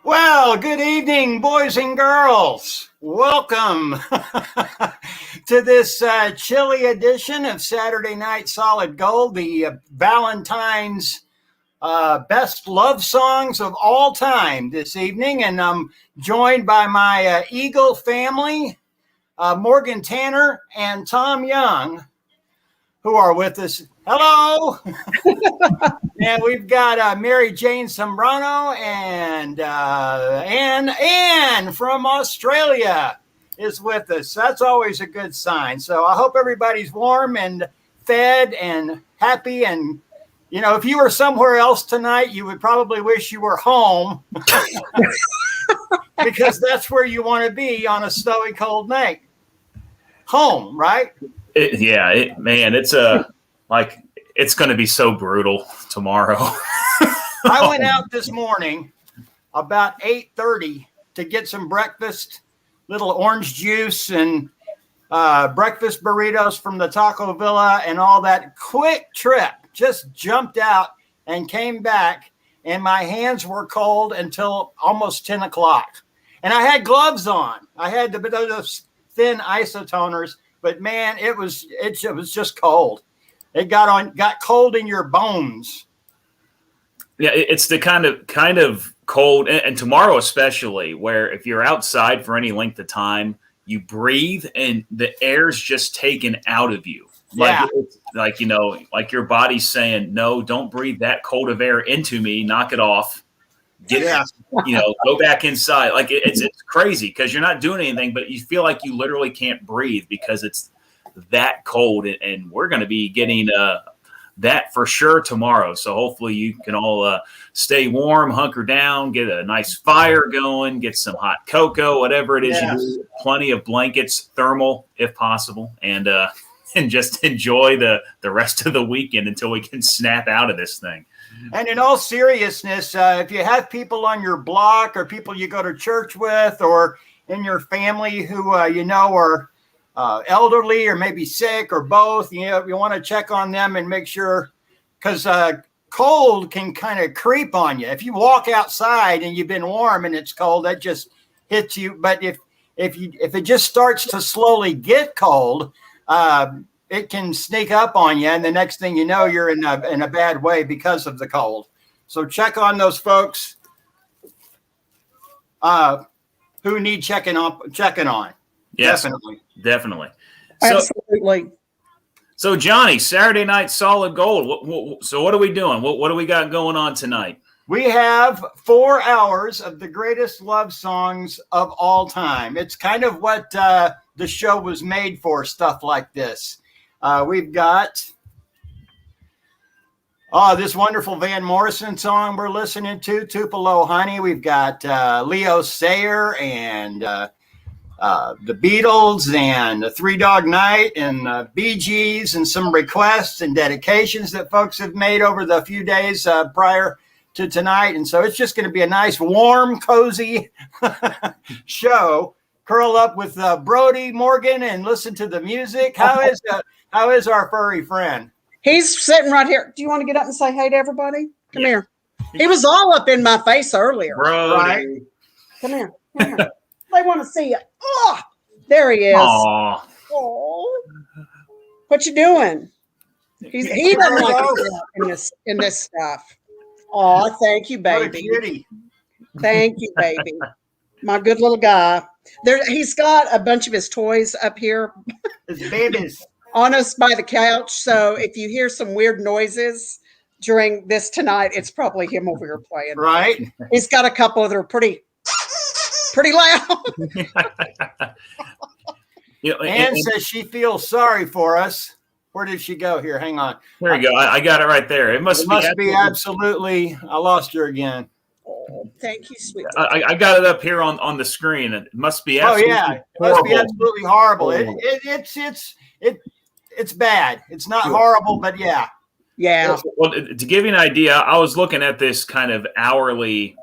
Well, good evening, boys and girls. Welcome to this chilly edition of Saturday Night Solid Gold, the Valentine's best love songs of all time this evening. And I'm joined by my Eagle family, Morgan Tanner and Tom Young, who are with us. Hello. And we've got Mary Jane Sombrano and Anne from Australia is with us. That's always a good sign. So I hope everybody's warm and fed and happy. And, you know, if you were somewhere else tonight, you would probably wish you were home because that's where you want to be on a snowy, cold night. Home, right? It's going to be so brutal tomorrow. I went out this morning about 8:30 to get some breakfast, little orange juice and breakfast burritos from the Taco Villa and all that. Quick trip, just jumped out and came back, and my hands were cold until almost 10 o'clock. And I had gloves on. I had those thin isotoners, but man, it was just cold. It got cold in your bones. Yeah, it's the kind of cold, and tomorrow especially, where if you're outside for any length of time, you breathe and the air's just taken out of you. Like your body's saying, no, don't breathe that cold of air into me. Knock it off. Go back inside. Like it's crazy because you're not doing anything, but you feel like you literally can't breathe because it's that cold, and we're going to be getting that for sure tomorrow. So hopefully you can all stay warm, hunker down, get a nice fire going, get some hot cocoa, whatever it is you do. Plenty of blankets, thermal if possible, and just enjoy the rest of the weekend until we can snap out of this thing. And in all seriousness, if you have people on your block or people you go to church with or in your family who are elderly or maybe sick or both, you want to check on them and make sure, because cold can kind of creep on you. If you walk outside and you've been warm and it's cold, that just hits you. But if it just starts to slowly get cold, it can sneak up on you, and the next thing you know, you're in a bad way because of the cold. So check on those folks who need checking on. Yes, definitely. Absolutely. So Johnny, Saturday Night Solid Gold. So what are we doing? What do we got going on tonight? We have 4 hours of the greatest love songs of all time. It's kind of what the show was made for, stuff like this. We've got this wonderful Van Morrison song we're listening to, Tupelo Honey. We've got Leo Sayer and the Beatles and the Three Dog Night and Bee Gees and some requests and dedications that folks have made over the few days prior to tonight. And so it's just going to be a nice, warm, cozy show. Curl up with Brody Morgan and listen to the music. How is our furry friend? He's sitting right here. Do you want to get up and say hey to everybody? Come here. He was all up in my face earlier. Brody. Right? Come here. They want to see you. Oh, there he is. Aww. Oh, what you doing? He doesn't like in this stuff. Oh, thank you, baby. What a cutie. Thank you, baby. My good little guy. He's got a bunch of his toys up here. His babies. On us by the couch. So if you hear some weird noises during this tonight, it's probably him over here playing. Right. He's got a couple that are pretty loud. Anne says she feels sorry for us. Where did she go? Here, hang on. There you go. I got it right there. It must be absolutely. I lost her again. Oh, thank you, sweet. I got it up here on the screen. It must be absolutely it must be absolutely horrible. It's bad. It's not horrible, but yeah. Well, to give you an idea, I was looking at this kind of hourly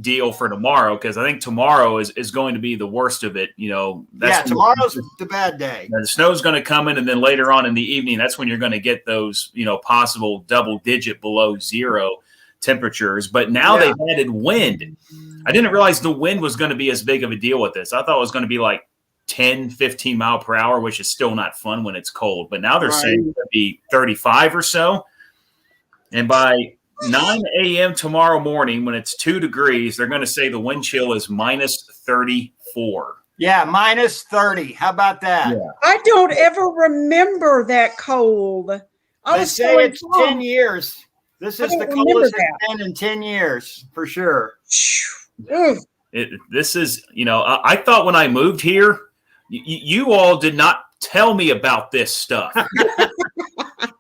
deal for tomorrow, because I think tomorrow is going to be the worst of it. Tomorrow's the bad day. The snow's going to come in, and then later on in the evening, that's when you're going to get those possible double digit below zero temperatures, but now they've added wind. I didn't realize the wind was going to be as big of a deal with this. I thought it was going to be like 10, 15 mile per hour, which is still not fun when it's cold. But now they're saying it's going to be 35 or so. And by 9 a.m. tomorrow morning, when it's 2 degrees, they're going to say the wind chill is minus 34. Yeah, minus 30. How about that? Yeah. I don't ever remember that cold. They say it's 10 years. This is the coldest it's been in 10 years, for sure. This is, I thought when I moved here, you all did not tell me about this stuff.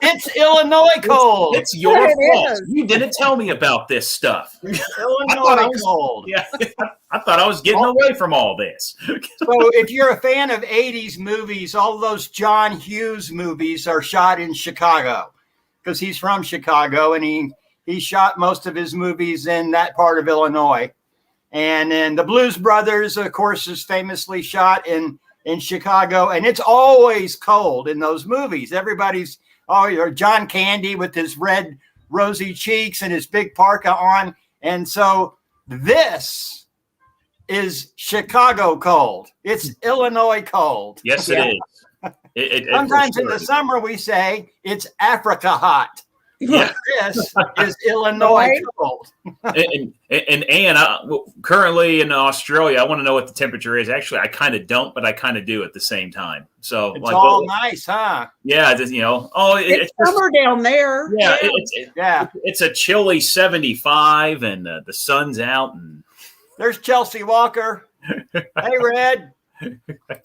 It's Illinois cold. It's your fault. You didn't tell me about this stuff. Illinois cold. Yeah, I thought I was getting away from all this. So if you're a fan of 80s movies, all those John Hughes movies are shot in Chicago because he's from Chicago, and he shot most of his movies in that part of Illinois. And then the Blues Brothers, of course, is famously shot in Chicago, and it's always cold in those movies. Everybody's or John Candy with his red rosy cheeks and his big parka on. And so this is Chicago cold. It's Illinois cold. Yes, it is. Sometimes in the summer we say it's Africa hot. Yeah. This is Illinois cold. And Ann, currently in Australia, I want to know what the temperature is. Actually, I kind of don't, but I kind of do at the same time. So it's all nice, huh? Yeah, it's summer down there. Yeah, it's a chilly 75, and the sun's out. And there's Chelsea Walker. Hey, Red,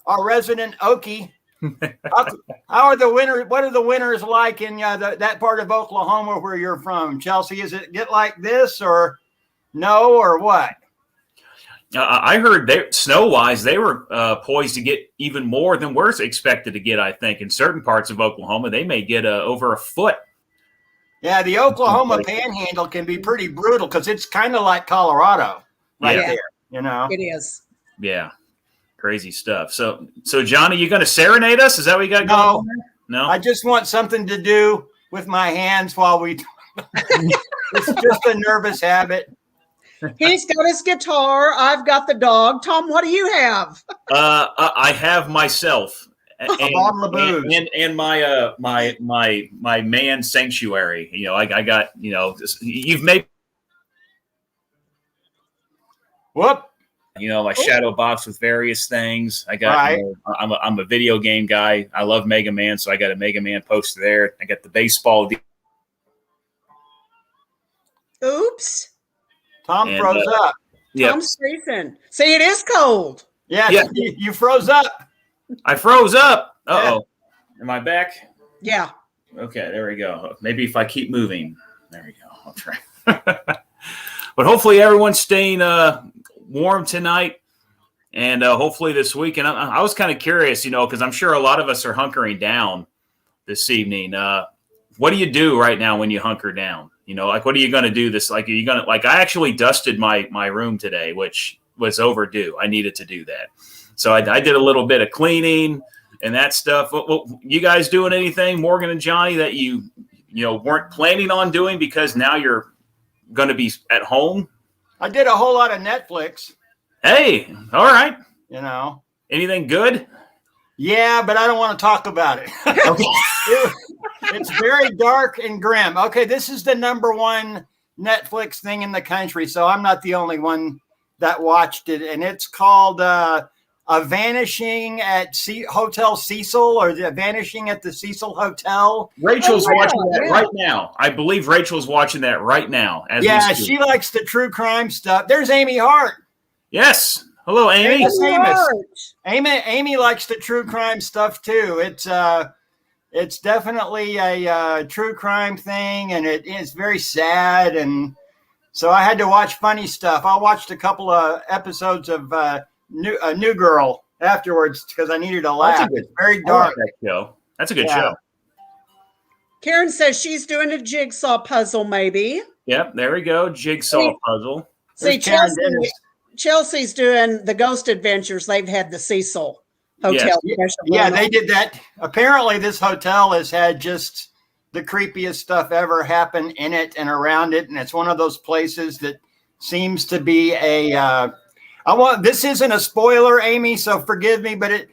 our resident Okie. How are the winters? What are the winters like in that part of Oklahoma where you're from, Chelsea? Is it get like this or no or what? I heard snow-wise, they were poised to get even more than we're expected to get. I think in certain parts of Oklahoma, they may get over a foot. Yeah, the Oklahoma Panhandle can be pretty brutal because it's kind of like Colorado there. It is. Yeah. Crazy stuff. So Johnny, you going to serenade us? Is that what you got going on there? No, I just want something to do with my hands while we. It's just a nervous habit. He's got his guitar. I've got the dog. Tom, what do you have? I have myself a bottle of booze and my man sanctuary. I got you've made. Whoop. My shadow box with various things. I got. I'm a video game guy. I love Mega Man, so I got a Mega Man poster there. I got the baseball. Oops. Tom froze up. Tom's freezing. See, it is cold. Yeah. You froze up. I froze up. Uh-oh. Yeah. Am I back? Yeah. Okay, there we go. Maybe if I keep moving. There we go. I'll try. But hopefully everyone's staying warm tonight, and hopefully this week. And I was kind of curious, because I'm sure a lot of us are hunkering down this evening. What do you do right now when you hunker down? What are you going to do this? Like, are you going to, I actually dusted my room today, which was overdue. I needed to do that. So I did a little bit of cleaning and that stuff. You guys doing anything, Morgan and Johnny, that you weren't planning on doing because now you're going to be at home? I did a whole lot of Netflix. Hey, all right. Anything good? Yeah, but I don't want to talk about it. It's very dark and grim. Okay, this is the #1 Netflix thing in the country, so I'm not the only one that watched it. And it's called A Vanishing at Hotel Cecil, or The Vanishing at the Cecil Hotel. Rachel's watching that right now. I believe Rachel's watching that right now. She likes the true crime stuff. There's Amy Hart. Yes. Hello, Amy. Amy likes the true crime stuff too. It's definitely a true crime thing, and it is very sad. And so I had to watch funny stuff. I watched a couple of episodes of New Girl afterwards because I needed to laugh. It's very dark. That's a good show. Karen says she's doing a jigsaw puzzle, maybe. Yep, there we go. Jigsaw puzzle. See, Chelsea's doing the Ghost Adventures. They've had the Cecil Hotel. Yes. Yeah, they did that. Apparently, this hotel has had just the creepiest stuff ever happen in it and around it. And it's one of those places that seems to be this isn't a spoiler, Amy, so forgive me, but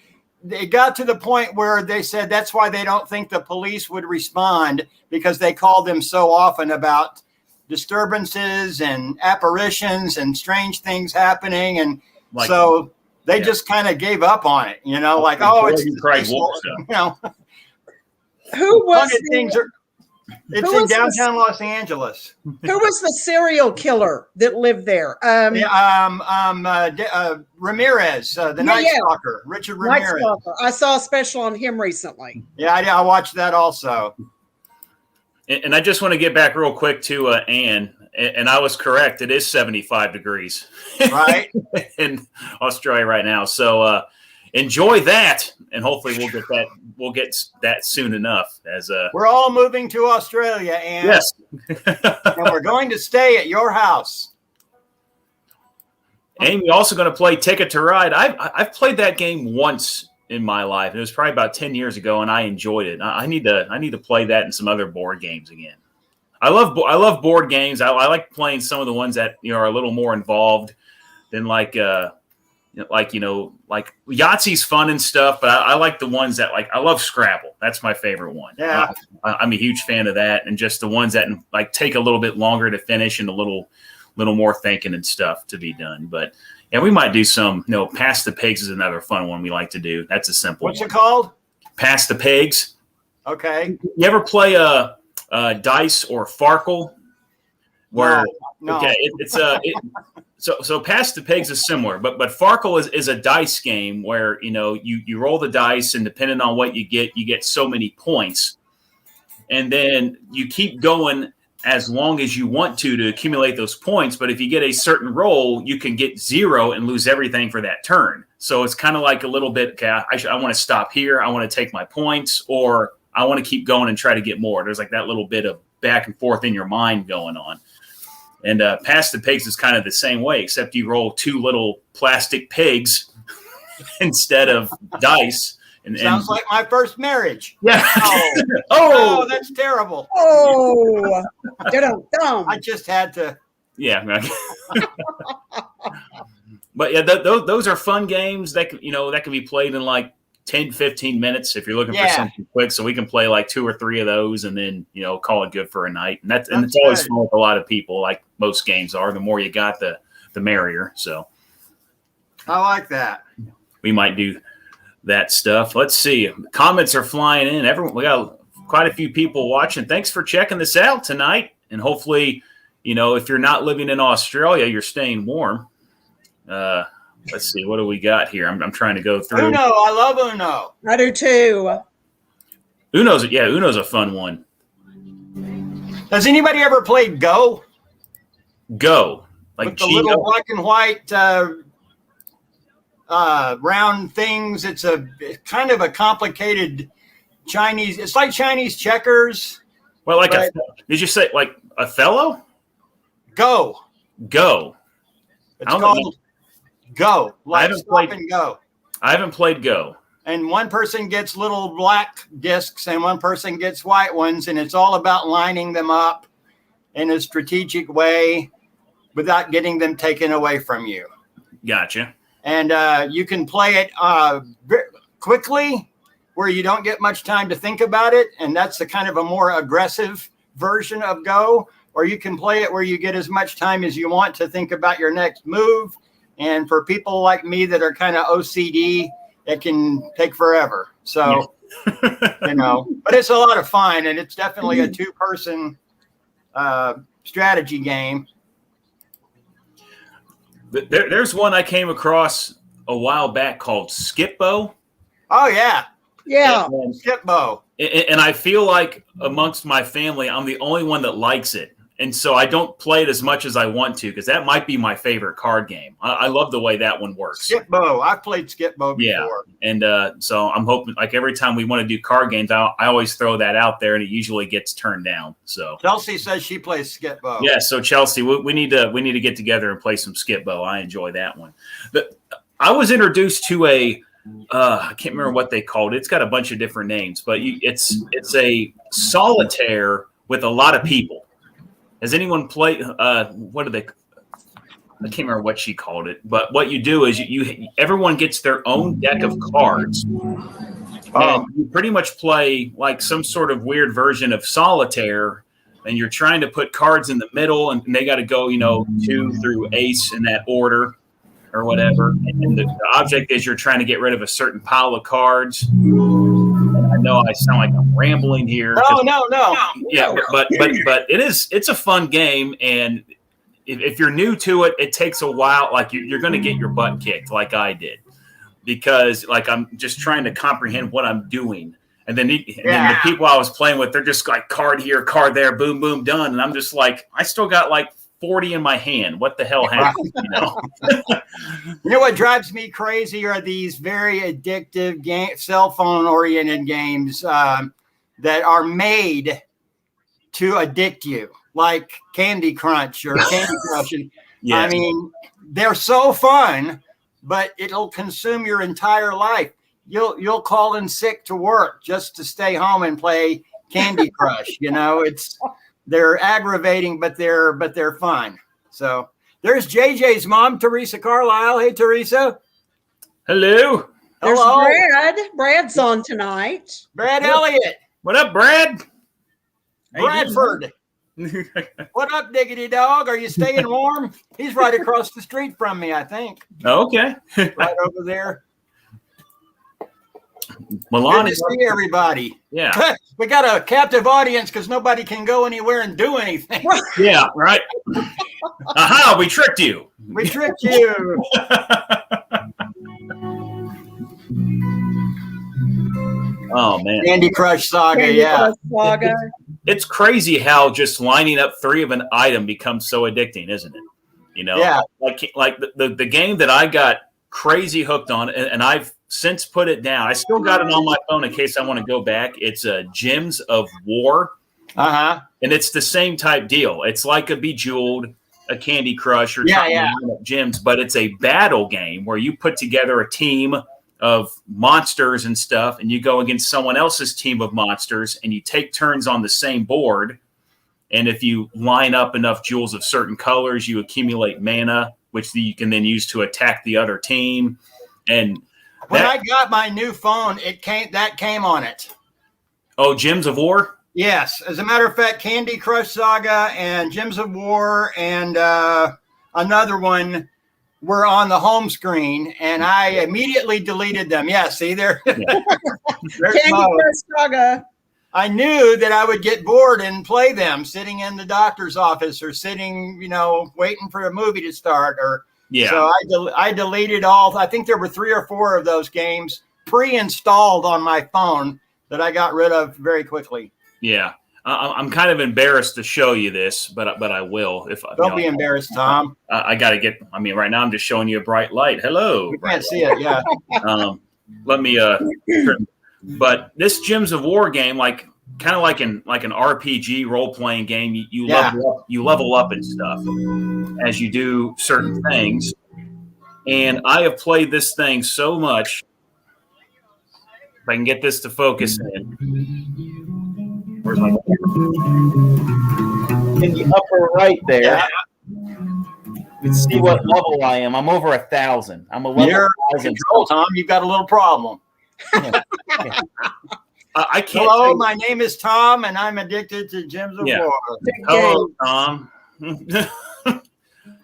it got to the point where they said that's why they don't think the police would respond, because they called them so often about disturbances and apparitions and strange things happening. And so they just kind of gave up on it, like, oh, it's wolf stuff. Who was it's in downtown Los Angeles. Who was the serial killer that lived there? Ramirez, the Night Stalker, Richard Ramirez. Night Stalker. I saw a special on him recently. Yeah, I watched that also. And I just want to get back real quick to Anne, and I was correct. It is 75 degrees, right, in Australia right now. So enjoy that, and hopefully we'll get that soon enough. As we're all moving to Australia, Anne. Yes, and we're going to stay at your house. Amy, also going to play Ticket to Ride. I've played that game once in my life. It was probably about 10 years ago, and I enjoyed it. I need to play that and some other board games again. I love board games. I like playing some of the ones that are a little more involved than like Yahtzee's fun and stuff. But I like the ones that I love Scrabble. That's my favorite one. Yeah, I'm a huge fan of that, and just the ones that take a little bit longer to finish and a little more thinking and stuff to be done. But yeah, we might do some. Pass the Pigs is another fun one we like to do. That's a simple one. What's it called? Pass the Pigs. Okay. You ever play Dice or Farkle? Where no. Okay, so Pass the Pigs is similar, but Farkle is a dice game where you roll the dice, and depending on what you get so many points, and then you keep going as long as you want to accumulate those points. But if you get a certain roll, you can get 0 and lose everything for that turn. So it's kind of like a little bit, okay, I want to stop here. I want to take my points, or I want to keep going and try to get more. There's that little bit of back and forth in your mind going on. And Pass the Pigs is kind of the same way, except you roll 2 little plastic pigs instead of dice. Sounds like my first marriage. Yeah. Oh, that's terrible. Oh, I just had to. Yeah. But yeah, those are fun games that can be played in 10, 15 minutes if you're looking for something quick. So we can play 2 or 3 of those, and then call it good for a night. And it's always fun with a lot of people, like most games are. The more you got, the merrier. So I like that. We might do that stuff. Let's see. Comments are flying in. We got quite a few people watching. Thanks for checking this out tonight. And hopefully, if you're not living in Australia, you're staying warm. Let's see. What do we got here? I'm trying to go through. Uno. I love Uno. I do too. Uno's a fun one. Has anybody ever played Go? Go. With the little black and white round things. It's kind of a complicated Chinese. It's like Chinese checkers. Well, did you say Othello? Go. It's called Go. And Go. I haven't played Go. And one person gets little black discs and one person gets white ones, and it's all about lining them up in a strategic way without getting them taken away from you. Gotcha. And you can play it quickly, where you don't get much time to think about it, and that's the kind of a more aggressive version of Go. Or you can play it where you get as much time as you want to think about your next move. And for people like me that are kind of OCD, it can take forever. So, but it's a lot of fun, and it's definitely a 2-person strategy game. There's one I came across a while back called Skip-Bo. Oh, yeah. Yeah. Skip-Bo. And I feel like amongst my family, I'm the only one that likes it. And so I don't play it as much as I want to, because that might be my favorite card game. I love the way that one works. Skip-Bo. I've played Skip-Bo before. Yeah. And so I'm hoping, every time we want to do card games, I always throw that out there, and it usually gets turned down. So Chelsea says she plays Skip-Bo. Yeah. So Chelsea, we need to get together and play some Skip-Bo. I enjoy that one. But I was introduced to a I can't remember what they called it. It's got a bunch of different names, but it's a solitaire with a lot of people. Has anyone played? What do they? I can't remember what she called it. But what you do is everyone gets their own deck of cards, and you pretty much play like some sort of weird version of solitaire. And you're trying to put cards in the middle, and they got to go, 2 through ace in that order or whatever. And the object is you're trying to get rid of a certain pile of cards. And I know I sound like I'm rambling here. No. Yeah, but it's a fun game, and if you're new to it, it takes a while. Like you're going to get your butt kicked, like I did, because like I'm just trying to comprehend what I'm doing. And then, then the people I was playing with, they're just like card here, card there, boom, boom, done. And I'm just like, I still got like 40 in my hand. What the hell happened? You know what drives me crazy are these very addictive cell phone oriented games that are made to addict you, like Candy Crunch or Candy Crush. Yes. I mean, they're so fun, but it'll consume your entire life. You'll call in sick to work just to stay home and play Candy Crush. They're aggravating, but they're fun. So there's JJ's mom, Teresa Carlisle. Hey, Teresa. Hello. There's Hello. Brad. Brad's on tonight. Brad Elliott. What up, Brad? Bradford. What up, diggity dog? Are you staying warm? He's right across the street from me, I think. Okay. Right over there. Milan Good to see everybody. Yeah. We got a captive audience because nobody can go anywhere and do anything. Yeah, right. Aha, we tricked you. We tricked you. Oh, man. Candy Crush Saga, Candy yeah. Crush Saga. It's crazy how just lining up 3 of an item becomes so addicting, isn't it? Yeah. Like the game that I got crazy hooked on, and I've since put it down. I still got it on my phone in case I want to go back. It's Gems of War. Uh-huh. And it's the same type deal. It's like a Bejeweled, a Candy Crush, or Yeah. line up gems, but it's a battle game where you put together a team of monsters and stuff, and you go against someone else's team of monsters, and you take turns on the same board. And if you line up enough jewels of certain colors, you accumulate mana, which you can then use to attack the other team. And when I got my new phone, that came on it. Oh, Gems of War? Yes. As a matter of fact, Candy Crush Saga and Gems of War and another one were on the home screen, and I immediately deleted them. Yeah, see there. Candy Crush Saga. I knew that I would get bored and play them sitting in the doctor's office or sitting, waiting for a movie to start. So I deleted all. I think there were 3 or 4 of those games pre-installed on my phone that I got rid of very quickly. Yeah. I'm kind of embarrassed to show you this, but I will. Don't be embarrassed, Tom. I got to get. I mean, right now I'm just showing you a bright light. Hello. You can't see it. Yeah. Let me. But this Gems of War game, kind of like an RPG role playing game, you level up and stuff as you do certain things. And I have played this thing so much. If I can get this to focus in. Where's my in the upper right there? Yeah. You can see what level I am. I'm over 1,000. I'm a level 1,000. Control, Tom. You've got a little problem. Yeah. I can't. Hello, my name is Tom, and I'm addicted to Gems of War. Hello, Tom. But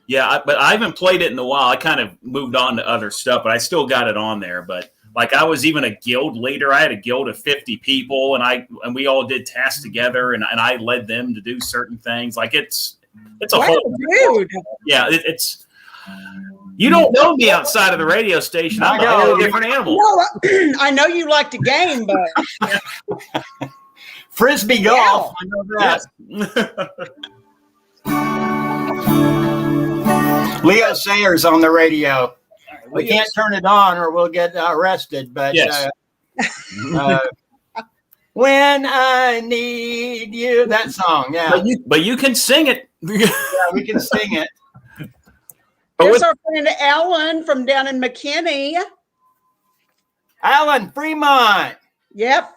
I haven't played it in a while. I kind of moved on to other stuff, but I still got it on there. But I was even a guild leader. I had a guild of 50 people, and we all did tasks together, and I led them to do certain things. It's a whole dude. Yeah, it's. You don't know me outside of the radio station. I'm a whole different animal. No, I know you like to game, but Frisbee golf. I know that. Yes. Leo Sayers on the radio. We can't turn it on or we'll get arrested. But yes. When I need you, that song. Yeah. But you can sing it. Yeah, we can sing it. There's our friend Ellen from down in McKinney. Alan Fremont. Yep.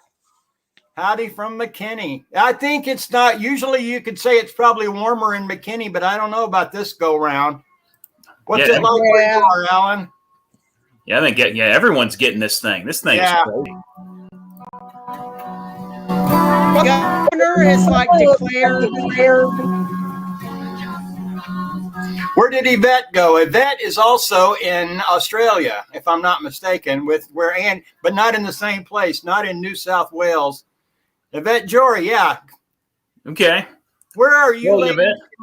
Howdy from McKinney. I think it's not, usually you could say it's probably warmer in McKinney, but I don't know about this go round. What's it like where you are, Alan? Yeah, I think everyone's getting this thing. This thing is crazy. The governor has like declared. Where did Yvette go? Yvette is also in Australia, if I'm not mistaken, with where Ann, but not in the same place, not in New South Wales. Yvette Jory, yeah. Okay. Where are you in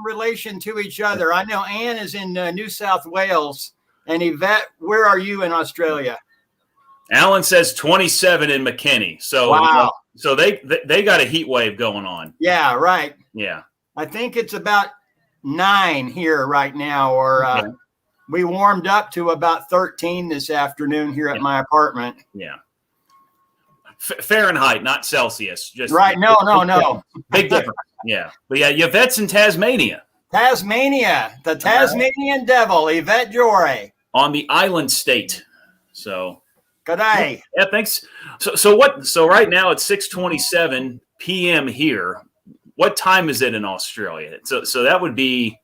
relation to each other? I know Ann is in New South Wales, and Yvette, where are you in Australia? Alan says 27 in McKinney. So wow. So they got a heat wave going on. Yeah, right. Yeah. I think it's about 9 here right now, or we warmed up to about 13 this afternoon here at my apartment. Yeah. Fahrenheit, not Celsius. Just right. No. Big difference. Yeah. But yeah, Yvette's in Tasmania. Tasmania, the Tasmanian devil, Yvette Jory. On the island state. So good day. Yeah, thanks. So right now it's 6:27 p.m. here. What time is it in Australia? So that would be,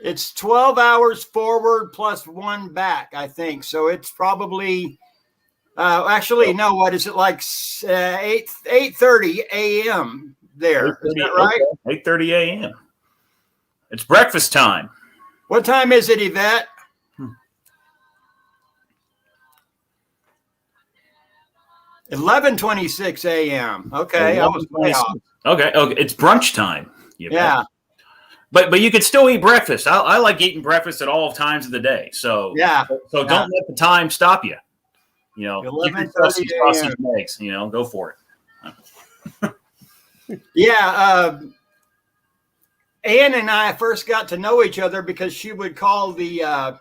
it's 12 hours forward plus 1 back, I think. So it's probably actually no, what is it, like 8:30 a.m. there? Is that right? 8:30 a.m. It's breakfast time. What time is it, Yvette? 11:26 a.m. Okay, I was way off. Okay, it's brunch time. Yeah. But you could still eat breakfast. I like eating breakfast at all times of the day. So don't let the time stop you. You know, 11:30 sausage and eggs. You know, go for it. Yeah. Ann and I first got to know each other because she would call the.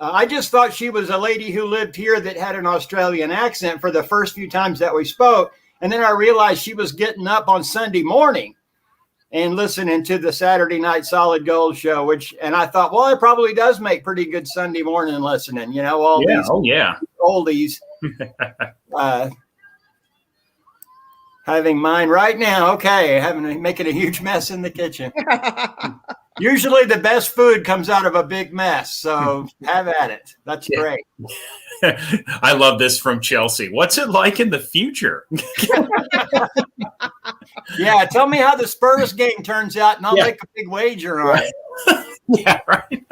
I just thought she was a lady who lived here that had an Australian accent for the first few times that we spoke, and then I realized she was getting up on Sunday morning and listening to the Saturday Night Solid Gold show, and I thought, well, it probably does make pretty good Sunday morning listening, you know, all these oldies. Having mine right now. Okay, making a huge mess in the kitchen. Usually the best food comes out of a big mess, so have at it. That's great. I love this from Chelsea. What's it like in the future? Yeah, tell me how the Spurs game turns out, and I'll make a big wager on it. Yeah, right.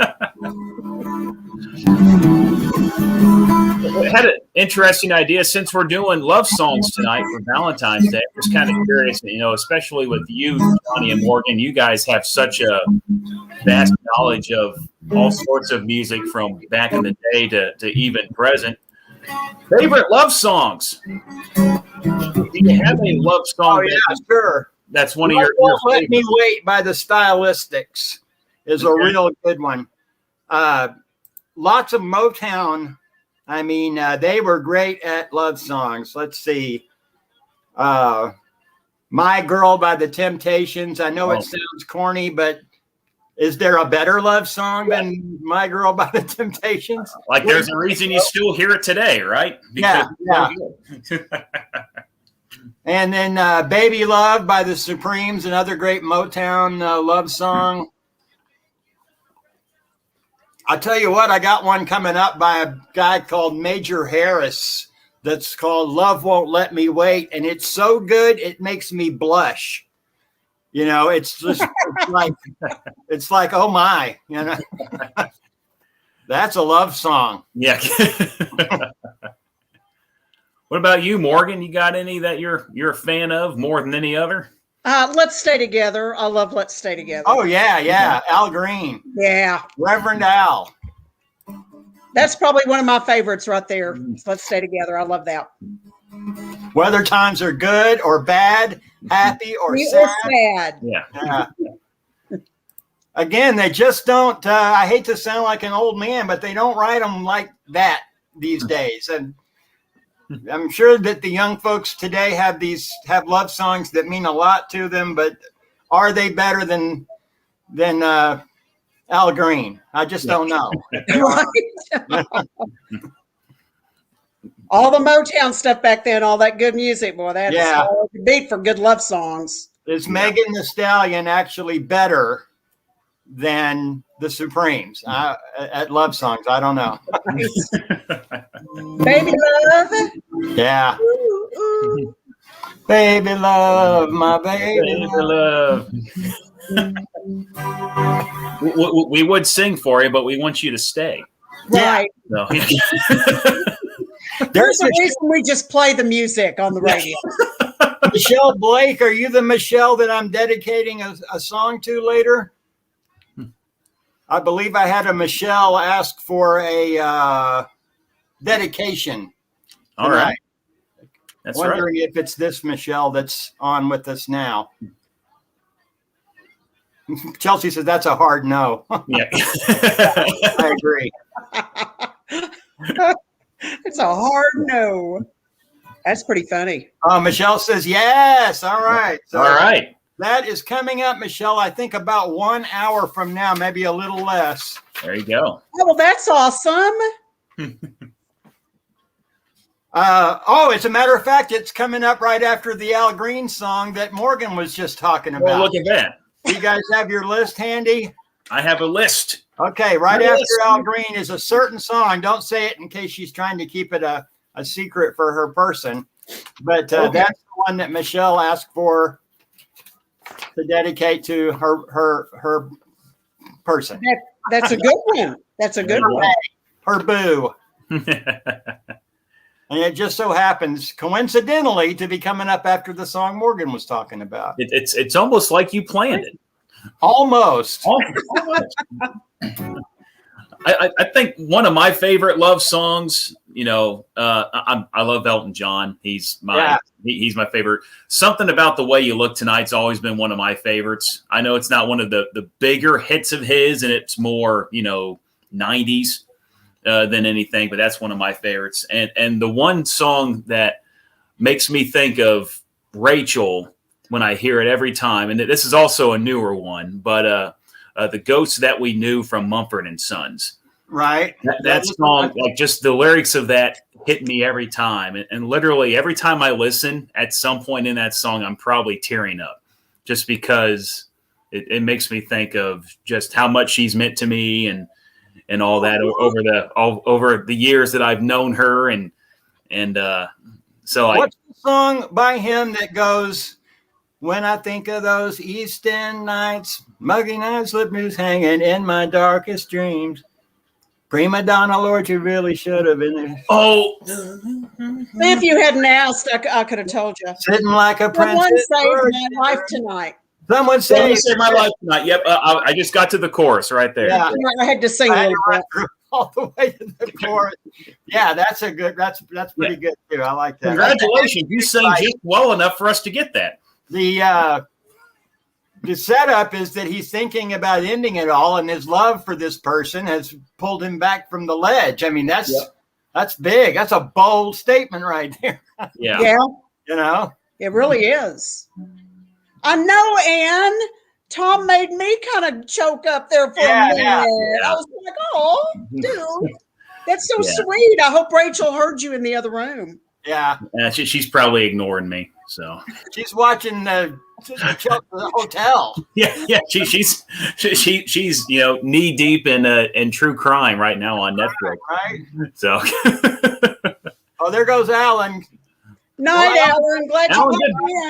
I had an interesting idea. Since we're doing love songs tonight for Valentine's Day, I was kind of curious, you know, especially with you, Johnny and Morgan, you guys have such a vast knowledge of all sorts of music from back in the day to even present. Favorite love songs? Do you have a love song? Oh, yeah, sure. That's one of your Let Me Wait by the Stylistics is a real good one. Lots of Motown. I mean, they were great at love songs. Let's see. My Girl by the Temptations. I know it sounds corny, but is there a better love song than My Girl by the Temptations? Like there's a reason you still hear it today, right? Because And then Baby Love by the Supremes, another great Motown love song. I'll tell you what, I got one coming up by a guy called Major Harris that's called Love Won't Let Me Wait. And it's so good, it makes me blush. You know, it's just it's like, oh my, you know, that's a love song. Yeah. What about you, Morgan? You got any that you're a fan of more than any other? Let's Stay Together. I love Let's Stay Together. Oh, yeah. Al Green. Yeah. Reverend Al. That's probably one of my favorites right there. Let's Stay Together. I love that. Whether times are good or bad, happy or sad. Yeah. Again, they just don't, I hate to sound like an old man, but they don't write them like that these days. And I'm sure that the young folks today have love songs that mean a lot to them, but are they better than Al Green? I just don't know. All the Motown stuff back then, all that good music, boy, that's hard to beat for good love songs. Is Megan Thee Stallion actually better than the Supremes at love songs? I don't know. Baby love. Yeah. Ooh, ooh. Baby love, my baby love. We would sing for you, but we want you to stay. Right. So, There's a reason we just play the music on the radio. Michelle Blake, are you the Michelle that I'm dedicating a song to later? I believe I had a Michelle ask for a dedication. All tonight. right. That's Wondering if it's this Michelle that's on with us now. Chelsea says that's a hard no. Yeah. I agree. It's a hard no. That's pretty funny. Oh, Michelle says yes. All right. So all right. That is coming up, Michelle, I think about 1 hour from now, maybe a little less. There you go. Oh, well, that's awesome. As a matter of fact, it's coming up right after the Al Green song that Morgan was just talking about. Well, look at that. You guys have your list handy? I have a list. Okay, right after Al Green is a certain song. Don't say it in case she's trying to keep it a secret for her person. But that's the one that Michelle asked for to dedicate to her person. That's a good one. That's a good one. Her boo. And it just so happens, coincidentally, to be coming up after the song Morgan was talking about. It's almost like you planned it. Almost. I think one of my favorite love songs, I love Elton John. He's my favorite. Something About the Way You Look Tonight's always been one of my favorites. I know it's not one of the bigger hits of his, and it's more 90s than anything, but that's one of my favorites. And the one song that makes me think of Rachel when I hear it every time, and this is also a newer one, but The Ghost That We Knew from Mumford and Sons. Right. That song, like just the lyrics of that hit me every time. And literally every time I listen, at some point in that song, I'm probably tearing up just because it makes me think of just how much she's meant to me and all that over the years that I've known her. So what's the song by him that goes, when I think of those East End nights, muggy nights, slip noose hanging in my darkest dreams. Prima donna, Lord, you really should have been there. Oh, if you hadn't asked, I could have told you. Sitting like a princess. Someone saved my life tonight. Someone saved my life tonight. Yep, I just got to the chorus right there. Yeah. I had to sing a little bit. All the way to the chorus. Yeah, that's pretty good too. I like that. Congratulations, you sang just well enough for us to get that. The setup is that he's thinking about ending it all, and his love for this person has pulled him back from the ledge. I mean, that's big. That's a bold statement right there. Yeah. It really is. I know, Ann. Tom made me kind of choke up there for a minute. Yeah. I was like, oh, dude, that's so sweet. I hope Rachel heard you in the other room. Yeah. She's probably ignoring me. So she's watching the hotel. Yeah. She's knee deep in true crime right now on Netflix. Right. So. Oh, there goes Alan. Night, Alan. Glad you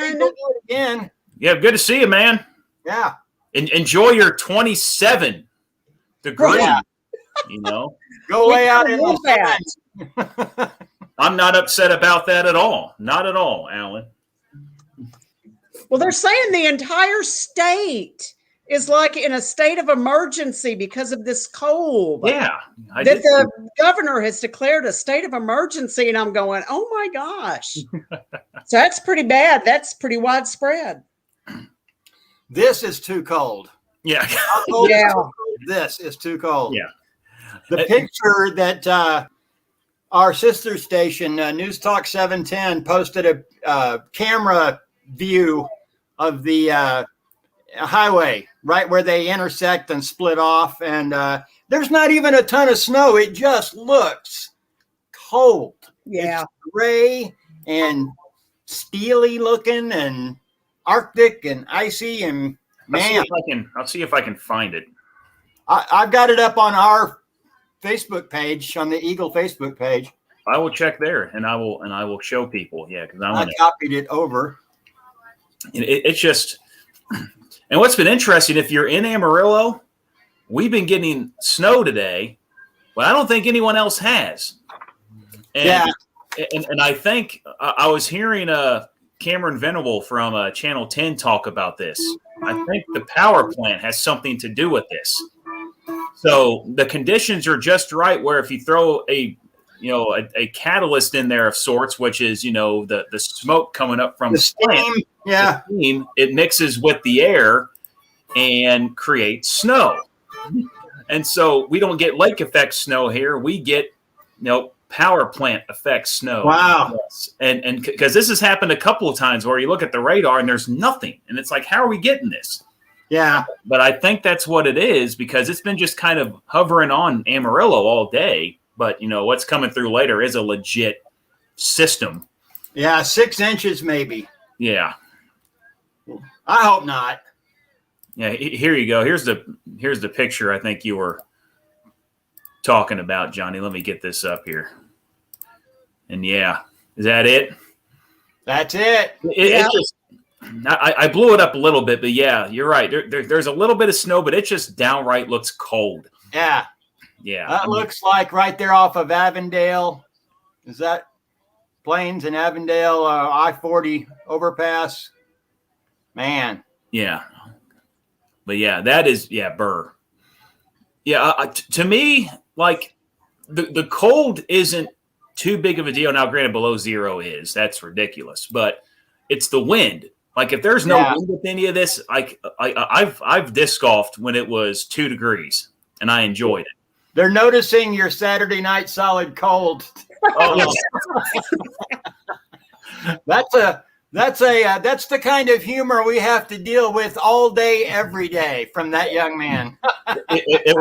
came again. Yeah, good to see you, man. Yeah. Enjoy your 27 degree. Yeah. Go lay out in the sun. I'm not upset about that at all. Not at all, Alan. Well, they're saying the entire state is like in a state of emergency because of this cold. Yeah. The governor has declared a state of emergency, and I'm going, oh my gosh. So that's pretty bad. That's pretty widespread. This is too cold. Yeah. This is too cold. Yeah. The picture that our sister station, News Talk 710, posted a camera view of the highway right where they intersect and split off. And there's not even a ton of snow. It just looks cold. Yeah. It's gray and steely looking and Arctic and icy, and man, I'll see if I can find it. I've got it up on our Facebook page, on the Eagle Facebook page. I will check there, and I will show people. Yeah, because I copied it over. It's just, and what's been interesting, if you're in Amarillo, we've been getting snow today, but I don't think anyone else has. And, and I think I was hearing Cameron Venable from Channel 10 talk about this. I think the power plant has something to do with this. So the conditions are just right where if you throw a catalyst in there of sorts, which is, the smoke coming up from the steam, the steam, it mixes with the air and creates snow. And so we don't get lake effect snow here. We get, power plant effect snow. Wow. Yes. And because this has happened a couple of times where you look at the radar and there's nothing. And it's like, how are we getting this? Yeah. But I think that's what it is, because it's been just kind of hovering on Amarillo all day. But, what's coming through later is a legit system. Yeah, 6 inches maybe. Yeah. I hope not. Yeah, here you go. Here's the picture I think you were talking about, Johnny. Let me get this up here. And yeah, is that it? That's it. It just, I blew it up a little bit, but yeah, you're right. There's a little bit of snow, but it just downright looks cold. Yeah. Yeah. That looks like right there off of Avondale. Is that Plains and Avondale I-40 overpass? Man. Yeah. But yeah, that is, Burr. Yeah, to me, like the cold isn't too big of a deal. Now, granted, below zero is. That's ridiculous. But it's the wind. Like if there's no wind with any of this, I've disc golfed when it was 2 degrees, and I enjoyed it. They're noticing your Saturday night solid cold. Oh, That's the kind of humor we have to deal with all day, every day from that young man. it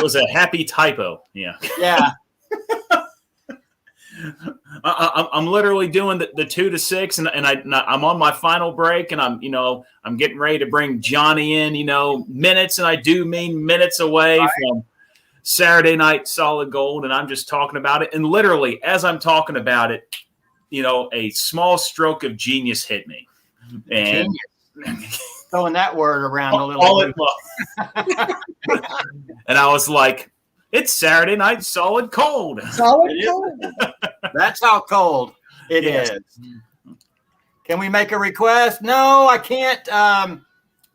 was a happy typo. Yeah. Yeah. I'm literally doing the 2 to 6, and I'm on my final break, and I'm getting ready to bring Johnny in. Minutes, and I do mean minutes away from Saturday night solid gold, and I'm just talking about it. And literally, as I'm talking about it, a small stroke of genius hit me, and throwing that word around a little bit. And I was like, it's Saturday night solid cold. Solid cold. That's how cold it is. Can we make a request? No, I can't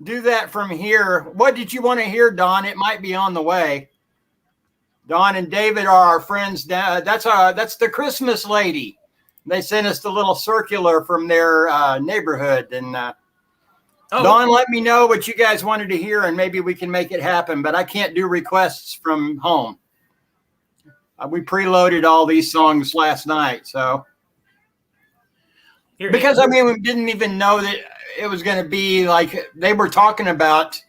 do that from here. What did you want to hear, Don? It might be on the way. Don and David are our friends. That's the Christmas lady. They sent us the little circular from their neighborhood. And Don, let me know what you guys wanted to hear, and maybe we can make it happen. But I can't do requests from home. We preloaded all these songs last night. So because, we didn't even know that it was going to be like they were talking about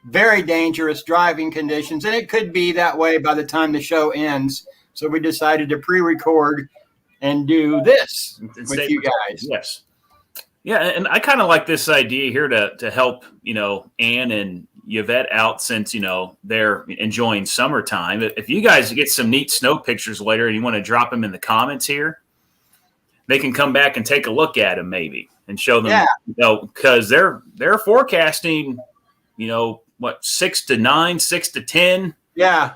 very dangerous driving conditions. And it could be that way by the time the show ends. So we decided to pre-record and do this with you guys. Yes. Yeah, and I kind of like this idea here to help, Ann and Yvette out since, they're enjoying summertime. If you guys get some neat snow pictures later and you want to drop them in the comments here, they can come back and take a look at them maybe and show them, because they're forecasting, 6 to 9, 6 to 10. Yeah.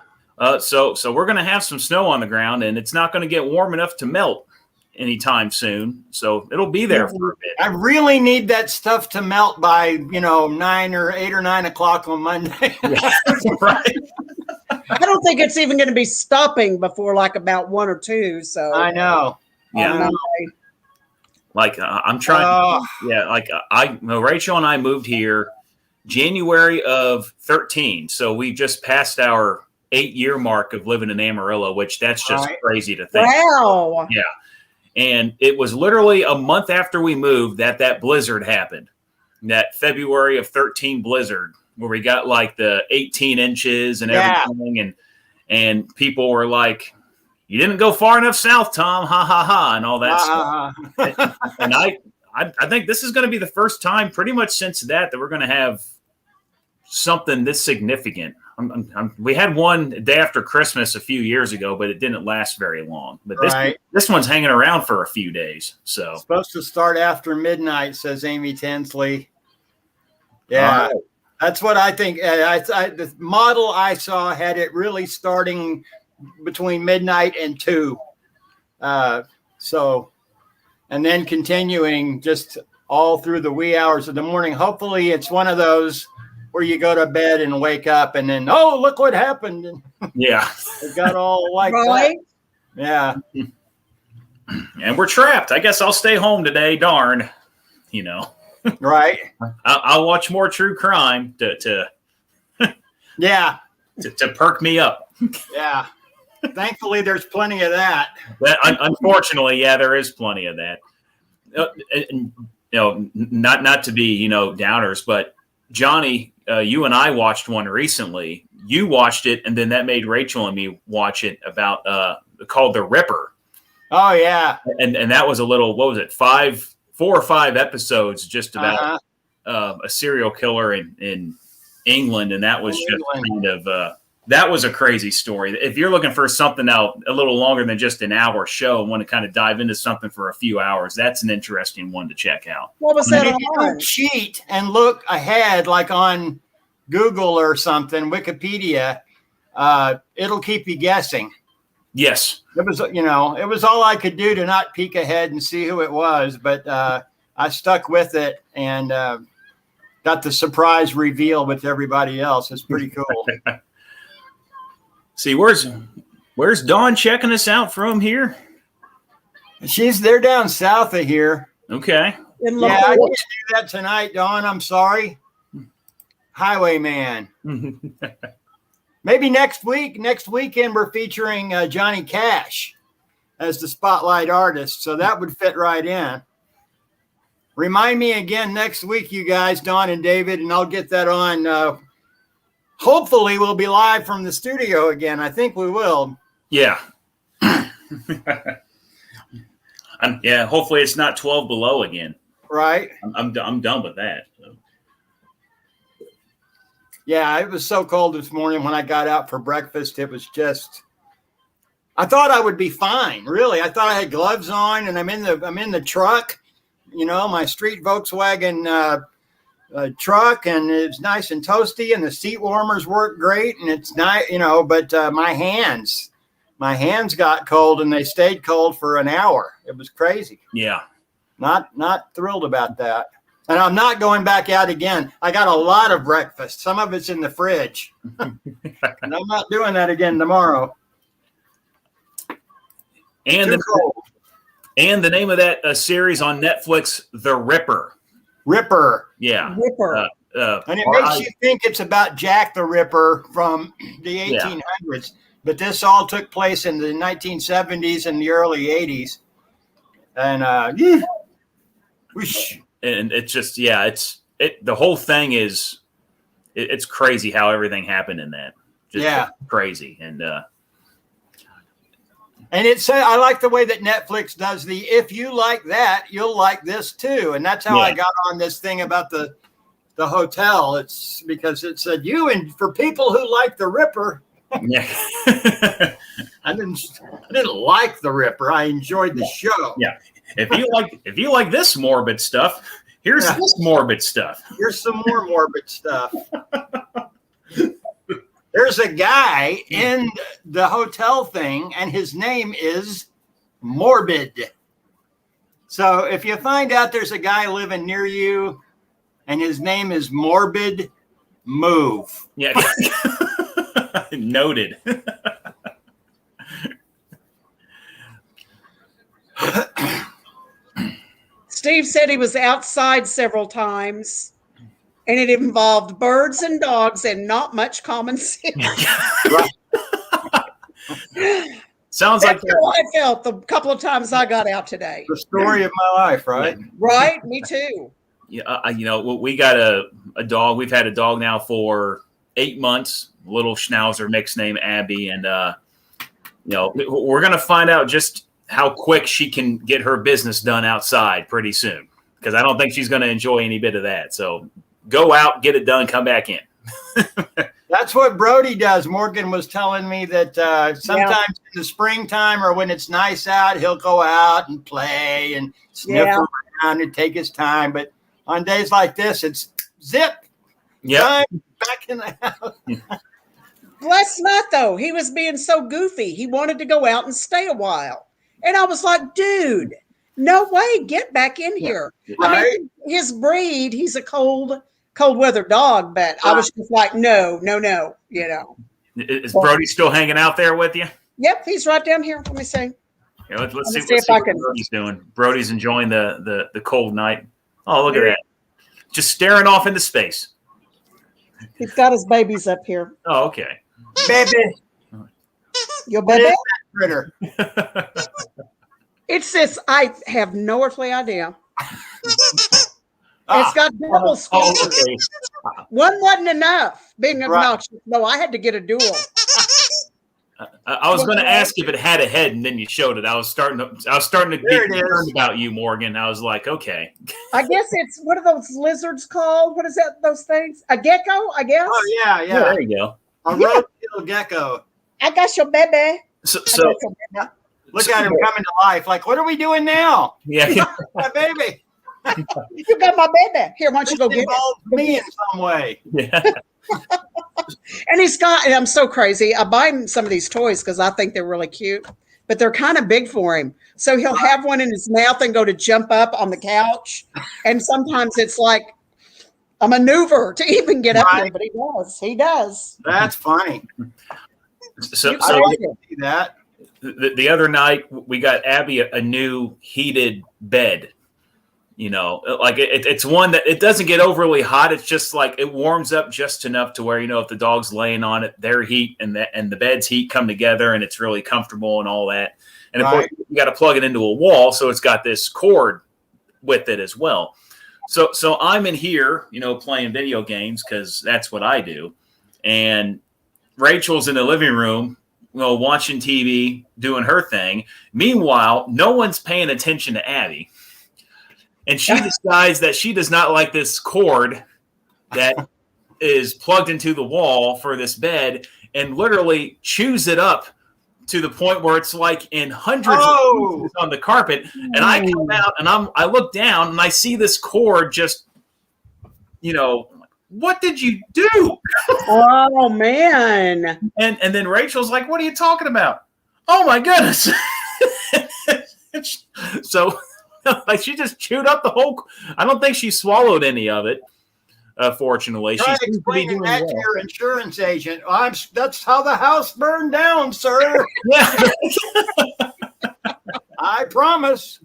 So we're going to have some snow on the ground, and it's not going to get warm enough to melt anytime soon. So it'll be there for a bit. I really need that stuff to melt by, 9 or 8 or 9 o'clock on Monday. Right. I don't think it's even going to be stopping before like about 1 or 2. So I know. Yeah. Like I'm trying. Rachel and I moved here January of 13. So we just passed our 8-year mark of living in Amarillo, which that's just crazy to think. Wow. Yeah. And it was literally a month after we moved that blizzard happened. That February of 13 blizzard where we got like the 18 inches and everything. And people were like, you didn't go far enough south, Tom. Ha ha ha, and all that stuff. And I think this is going to be the first time, pretty much since that we're going to have something this significant. We had one day after Christmas a few years ago, but it didn't last very long. But this one's hanging around for a few days. So it's supposed to start after midnight, says Amy Tinsley. Yeah, right. That's what I think. The model I saw had it really starting between midnight and 2. So, and then continuing just all through the wee hours of the morning. Hopefully it's one of those where you go to bed and wake up and then, oh, look what happened. Yeah. It got all like that. Yeah. And we're trapped. I guess I'll stay home today. Darn. Right. I'll watch more true crime to perk me up. Yeah. Thankfully, there's plenty of that. Unfortunately, yeah, there is plenty of that. Not to be, downers, but Johnny, you and I watched one recently. You watched it, and then that made Rachel and me watch it about called The Ripper. Oh yeah, and that was a little. What was it? 4 or 5 episodes just about a serial killer in England, and that was just kind of that was a crazy story. If you're looking for something out a little longer than just an hour show and want to kind of dive into something for a few hours, that's an interesting one to check out. What was that? If you don't cheat and look ahead, like on Google or something, Wikipedia, it'll keep you guessing. Yes. It was all I could do to not peek ahead and see who it was, but I stuck with it and got the surprise reveal with everybody else. It's pretty cool. See, where's Dawn checking us out from here? They're down south of here. Okay. Yeah, I can't do that tonight, Dawn. I'm sorry. Highwayman. Maybe next weekend, we're featuring Johnny Cash as the spotlight artist. So that would fit right in. Remind me again next week, you guys, Dawn and David, and I'll get that on. Hopefully we'll be live from the studio again. I think we will. Yeah. Yeah. Hopefully it's not 12 below again. Right. I'm done with that. So. Yeah, it was so cold this morning when I got out for breakfast. It was just, I thought I would be fine. Really. I thought I had gloves on and I'm in the truck, my street Volkswagen, truck, and it's nice and toasty and the seat warmers work great and it's nice, but my hands got cold and they stayed cold for an hour. It was crazy. Yeah. Not thrilled about that. And I'm not going back out again. I got a lot of breakfast. Some of it's in the fridge. And I'm not doing that again tomorrow. And the name of that series on Netflix, The Ripper. Ripper. Yeah. Ripper. And it makes you think it's about Jack the Ripper from the 1800s. But this all took place in the 1970s and the early 80s. And whoosh. And it's just, the whole thing is, it's crazy how everything happened in that. Just crazy. And I like the way that Netflix does if you like that, you'll like this too. And that's how I got on this thing about the hotel. It's because it said and for people who like the Ripper. Yeah. I didn't like the Ripper. I enjoyed the show. Yeah. If you like this morbid stuff, here's this morbid stuff. Here's some more morbid stuff. There's a guy in the hotel thing, and his name is Morbid. So if you find out there's a guy living near you, and his name is Morbid, move. Yeah. Noted. Steve said he was outside several times, and it involved birds and dogs and not much common sense. Sounds like how I felt the couple of times I got out today. The story of my life, right? Right, me too. Yeah, we got a dog. We've had a dog now for 8 months. Little Schnauzer mix named Abby, and we're going to find out just how quick she can get her business done outside pretty soon, because I don't think she's going to enjoy any bit of that. So go out, get it done, come back in. That's what Brody does. Morgan was telling me that sometimes in the springtime or when it's nice out, he'll go out and play and sniff around and take his time. But on days like this, it's zip. Yeah. Back in the house. Last night, though, he was being so goofy. He wanted to go out and stay a while. And I was like, dude, no way. Get back in here. Right. I mean, his breed, he's a cold weather dog, but I was just like, no. Is Brody still hanging out there with you? Yep, he's right down here. Let me see. Yeah, let's see what Brody's doing. Brody's enjoying the cold night. Oh, look at that. Just staring off into space. He's got his babies up here. Oh, okay. Baby. Your baby? Critter. It's this. I have no earthly idea. It's got double speakers. Okay. One wasn't enough. Being obnoxious. No, I had to get a dual. I was going to ask if it had a head, and then you showed it. I was starting to be concerned about you, Morgan. I was like, okay. I guess it's, what are those lizards called? What is that? Those things? A gecko, I guess. Oh yeah. There you go. A roadkill gecko. I got your baby. So look at him coming to life. Like, what are we doing now? Yeah. My baby. You got my baby. Here, why don't you go get Involves me in some way. Yeah. And he's got, and I'm so crazy. I buy him some of these toys because I think they're really cute, but they're kind of big for him. So he'll have one in his mouth and go to jump up on the couch. And sometimes it's like a maneuver to even get up there, but he does. That's funny. So I can see that. The other night we got Abby a new heated bed. Like it's one that it doesn't get overly hot. It's just like it warms up just enough to where, if the dog's laying on it, their heat and the bed's heat come together and it's really comfortable and all that. And of course, you got to plug it into a wall. So it's got this cord with it as well. So I'm in here, playing video games because that's what I do. And Rachel's in the living room, watching TV, doing her thing. Meanwhile, no one's paying attention to Abby. And she decides that she does not like this cord that is plugged into the wall for this bed and literally chews it up to the point where it's like in hundreds of pieces on the carpet. And I come out and I look down and I see this cord just, what did you do? Oh, man. And then Rachel's like, what are you talking about? Oh, my goodness. So... like she just chewed up the whole. I don't think she swallowed any of it. Fortunately, try explaining that to your insurance agent. That's how the house burned down, sir. Yeah. I promise.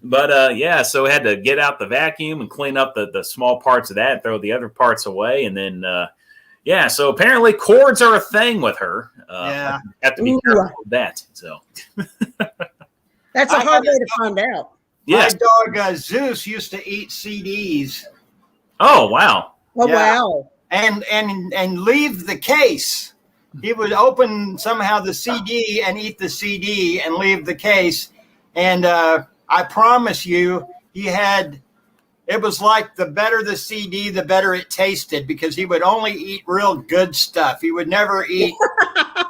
But so we had to get out the vacuum and clean up the small parts of that, and throw the other parts away, and then so apparently cords are a thing with her. Have to be careful with that. So. That's a hard way to find out. Yes. My dog Zeus used to eat CDs. Oh wow! Oh wow! And leave the case. He would open somehow the CD and eat the CD and leave the case. And I promise you, it was like the better the CD, the better it tasted, because he would only eat real good stuff. He would never eat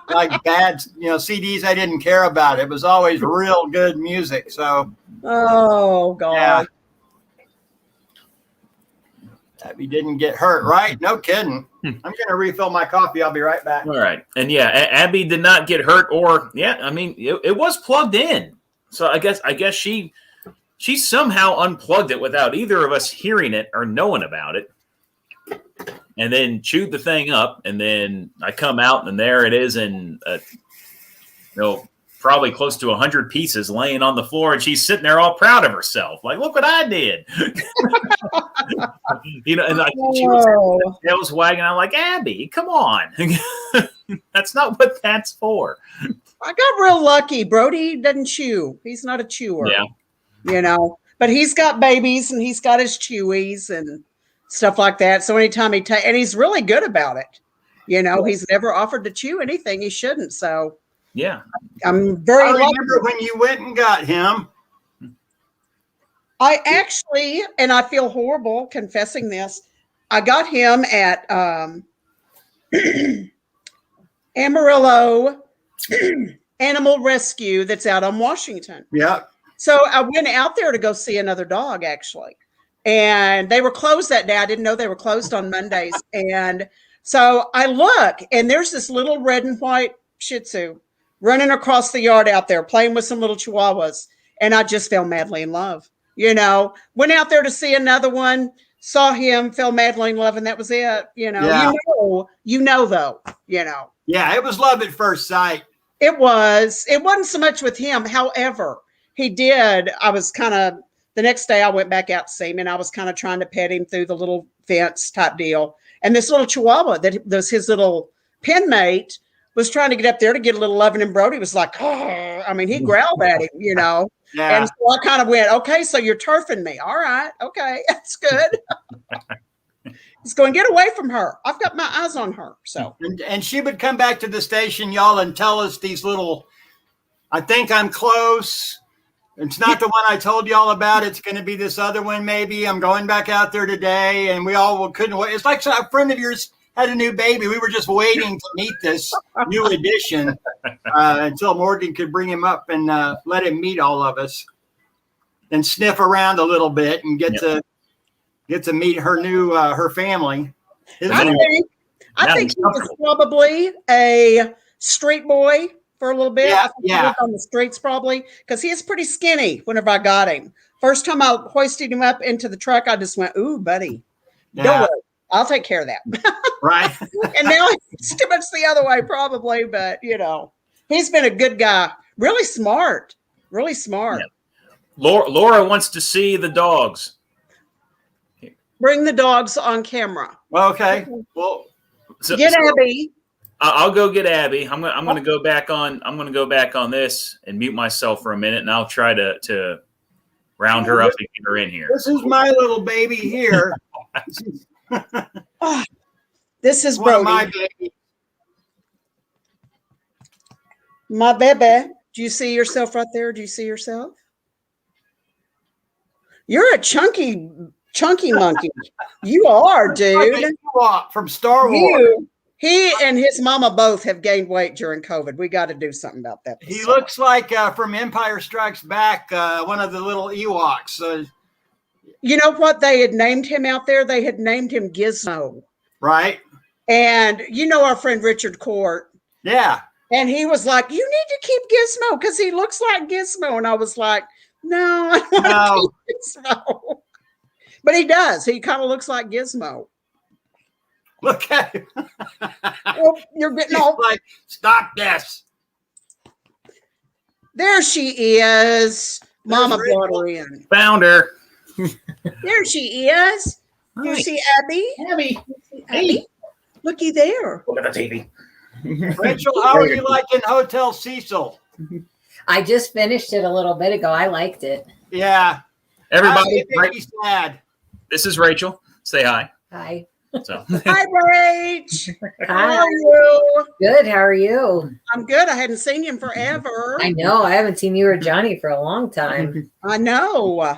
like bad, CDs I didn't care about. It was always real good music. So, oh God, yeah. Abby didn't get hurt, right? No kidding. I'm going to refill my coffee. I'll be right back. All right. And Abby did not get hurt, or it was plugged in. So I guess she somehow unplugged it without either of us hearing it or knowing about it, and then chewed the thing up. And then I come out, and there it is, in probably close to 100 pieces laying on the floor, and she's sitting there all proud of herself, like, "Look what I did!" And she was wagging. I'm like, "Abby, come on, that's not what that's for." I got real lucky. Brody doesn't chew. He's not a chewer. Yeah. But he's got babies and he's got his chewies and stuff like that. So anytime and he's really good about it. He's never offered to chew anything he shouldn't. So yeah, I'm very I lucky. remember when you went and got him. I actually, and I feel horrible confessing this, I got him at Amarillo Animal Rescue that's out on Washington. Yeah. So I went out there to go see another dog, actually. And they were closed that day. I didn't know they were closed on Mondays. And so I look, and there's this little red and white Shih Tzu running across the yard out there, playing with some little Chihuahuas. And I just fell madly in love. Went out there to see another one, saw him, fell madly in love, and that was it. Yeah. Though. Yeah, it was love at first sight. It wasn't so much with him. However, I was kind of, the next day I went back out to see him, and I was kind of trying to pet him through the little fence type deal. And this little Chihuahua that was his little pen mate was trying to get up there to get a little loving, and Brody was like, oh, he growled at him, Yeah. And so I kind of went, okay, so you're turfing me. All right. Okay. That's good. He's going, get away from her. I've got my eyes on her. So, and she would come back to the station, y'all, and tell us these little, I think I'm close. It's not the one I told y'all about. It's going to be this other one. Maybe I'm going back out there today, and we all couldn't wait. It's like a friend of yours had a new baby. We were just waiting to meet this new addition until Morgan could bring him up and let him meet all of us and sniff around a little bit and get to meet her new her family. I think he was probably a street boy for a little bit. Yeah, I think he was on the streets probably because he is pretty skinny whenever I got him. First time I hoisted him up into the truck, I just went, ooh, buddy, don't worry. I'll take care of that. Right. And now it's too much the other way probably, but he's been a good guy. Really smart. Really smart. Yeah. Laura wants to see the dogs. Bring the dogs on camera. Okay. Well, get Abby. I'll go get Abby. I'm gonna go back on. I'm gonna go back on this and mute myself for a minute, and I'll try to round her up and get her in here. This is my little baby here. This is one Brody. of my babies. My baby. Do you see yourself right there? Do you see yourself? You're a chunky monkey. You are, dude. From Star Wars. He and his mama both have gained weight during COVID. We got to do something about that. He looks like from Empire Strikes Back, one of the little Ewoks. You know what they had named him out there? They had named him Gizmo. Right. And our friend Richard Court. Yeah. And he was like, you need to keep Gizmo because he looks like Gizmo. And I was like, no, I don't want to keep Gizmo. But he does. He kind of looks like Gizmo. Look at him. Well, you're getting all like, stop this. There she is. Mama brought her in. Found her. There she is. You see Abby? Abby. Abby? Looky there. Look at the TV. Rachel, how are you liking Hotel Cecil? I just finished it a little bit ago. I liked it. Yeah. Everybody, sad. This is Rachel. Say hi. Hi. So. Hi, Rach. Hi. How are you? Good. How are you? I'm good. I hadn't seen you in forever. I know. I haven't seen you or Johnny for a long time. I know.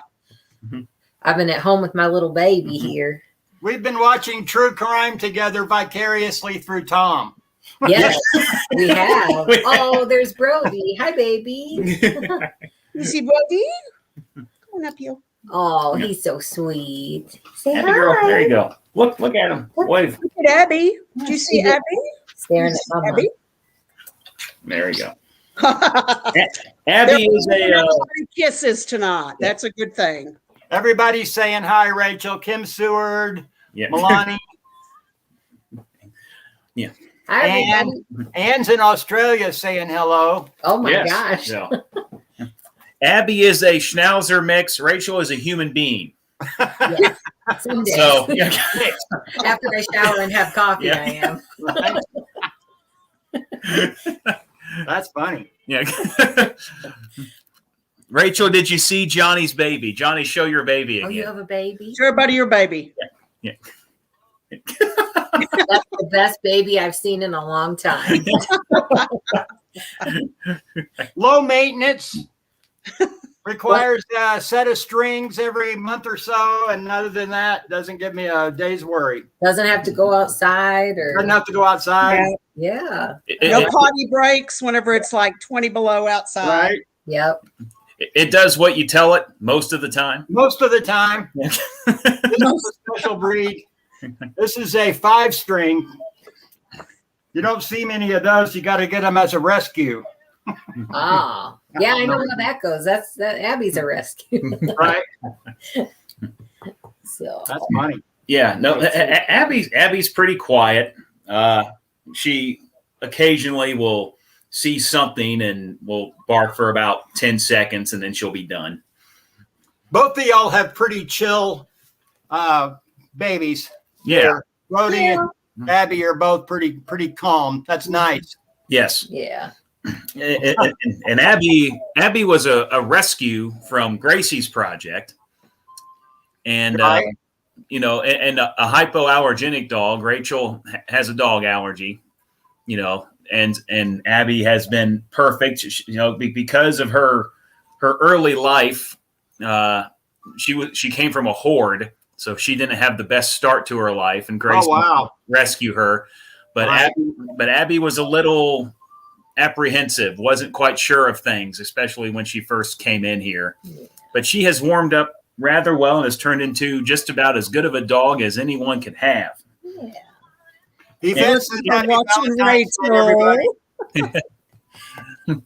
I've been at home with my little baby here. We've been watching true crime together vicariously through Tom. Yes, we have. Oh, there's Brody. Hi, baby. You see Brody? Come on up here. Oh, he's so sweet. Say Abby hi. girl. There you go. Look at him. Wave. Look at Abby. Did you see Abby? Staring at Mama. Abby? There you go. Abby is a kisses tonight. That's a good thing. Everybody's saying hi, Rachel. Kim Seward, Milani. Yeah. Hi, everybody. Anne's in Australia saying hello. Oh my gosh. Yeah. Abby is a Schnauzer mix. Rachel is a human being. Yeah. Some days. So after I shower and have coffee, I am. That's funny. Yeah. Rachel, did you see Johnny's baby? Johnny, show your baby again. Oh, you have a baby? Show everybody your baby. Yeah. That's the best baby I've seen in a long time. Low maintenance. Requires a set of strings every month or so, and other than that, doesn't give me a day's worry. Doesn't have to go outside or Doesn't have to go outside. yeah. No potty breaks whenever it's like 20 below outside. Right. Yep. It does what you tell it most of the time. Most of the time. This is a special breed. This is a 5-string. You don't see many of those. You got to get them as a rescue. Oh, yeah, I know how that goes. That Abby's a rescue. Right. So That's funny. Yeah, no, Abby's pretty quiet. She occasionally will see something and will bark for about 10 seconds and then she'll be done. Both of y'all have pretty chill babies. Yeah. Brody and Abby are both pretty calm. That's nice. Yes. yeah. And Abby was a rescue from Gracie's project. And, Right. and a hypoallergenic dog. Rachel has a dog allergy, and Abby has been perfect, because of her early life. She came from a horde, so she didn't have the best start to her life, and Gracie rescued her. But Right. Abby was a little apprehensive, wasn't quite sure of things, especially when she first came in here. But she has warmed up rather well and has turned into just about as good of a dog as anyone could have. Yeah. Yvette says happy watching Valentine's Day, Rachel. everybody.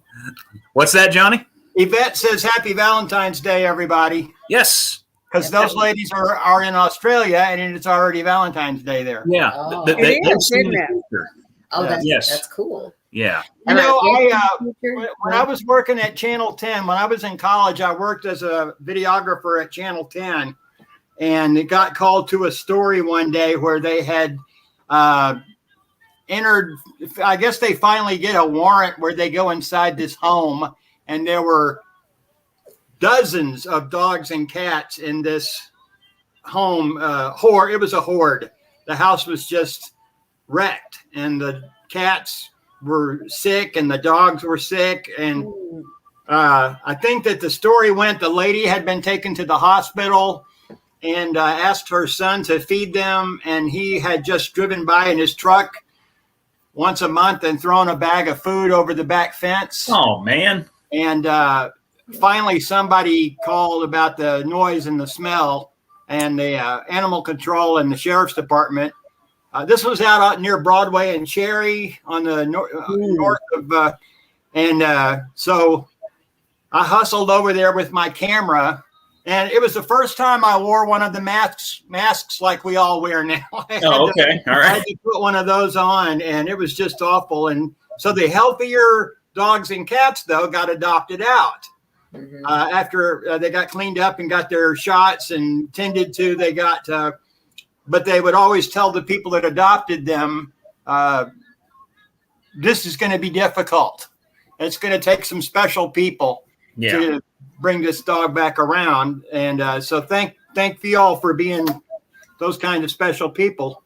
What's that, Johnny? Yvette says happy Valentine's Day, everybody. Yes. Because those ladies are in Australia and it's already Valentine's Day there. Yeah. Oh. It is, isn't it? Oh, Yes. that's cool. Yeah. You know, Future? when I was working at Channel 10, when I was in college, I worked as a videographer at Channel 10. And it got called to a story one day where they had entered, I guess they finally get a warrant where they go inside this home. And there were dozens of dogs and cats in this home. Horde. It was a horde. The house was just wrecked. And the cats were sick and the dogs were sick. And I think that the story went, the lady had been taken to the hospital and asked her son to feed them. And he had just driven by in his truck once a month and thrown a bag of food over the back fence. Oh, man. And finally, somebody called about the noise and the smell, and the animal control and the sheriff's department. This was out near Broadway and Cherry on the north of, so I hustled over there with my camera, and it was the first time I wore one of the masks like we all wear now. Okay. All right. I had to put one of those on, and it was just awful. And so the healthier dogs and cats, though, got adopted out. After they got cleaned up and got their shots and tended to, they got, but they would always tell the people that adopted them, this is going to be difficult. It's going to take some special people to bring this dog back around. And so thank you all for being those kind of special people.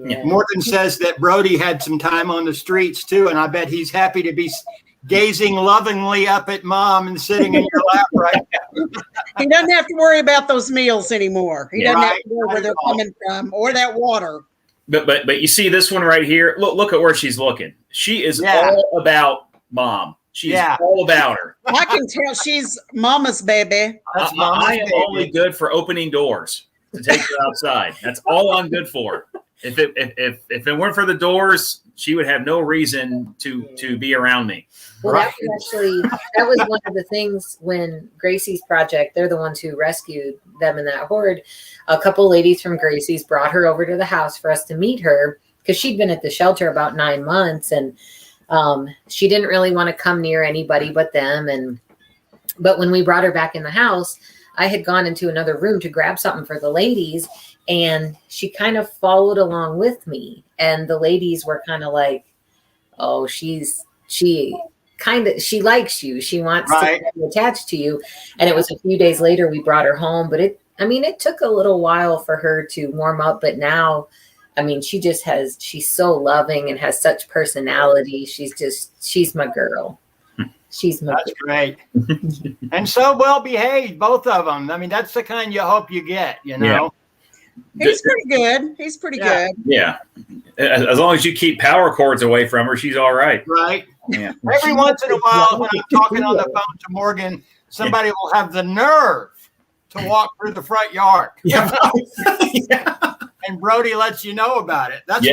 Yeah. Morgan says that Brody had some time on the streets too, and I bet he's happy to be gazing lovingly up at mom and sitting in your lap right now. He doesn't have to worry about those meals anymore. He doesn't have to worry where they're Right. coming from or that water. But you see this one right here. Look at where she's looking. She is all about mom. She's all about her. I can tell she's mama's baby. That's mama's I am baby. only good for opening doors to take her outside. That's all I'm good for. If it weren't for the doors, she would have no reason to be around me. Well, that was one of the things when Gracie's project, they're the ones who rescued them in that horde. A couple ladies from Gracie's brought her over to the house for us to meet her because she'd been at the shelter about 9 months, and she didn't really want to come near anybody but them. But when we brought her back in the house, I had gone into another room to grab something for the ladies, and she kind of followed along with me. And the ladies were kind of like, oh, she likes you. She wants to be attached to you. And it was a few days later we brought her home. But it took a little while for her to warm up. But now I mean, she's so loving and has such personality. She's my girl. She's my That's great. And so well behaved, both of them. I mean, that's the kind you hope you get, you know? He's pretty good. He's pretty good. Yeah. As long as you keep power cords away from her, she's all right. Right. Yeah. Every once in a while, when I'm talking on the phone to Morgan, somebody will have the nerve to walk through the front yard. Yeah. And Brody lets you know about it. That's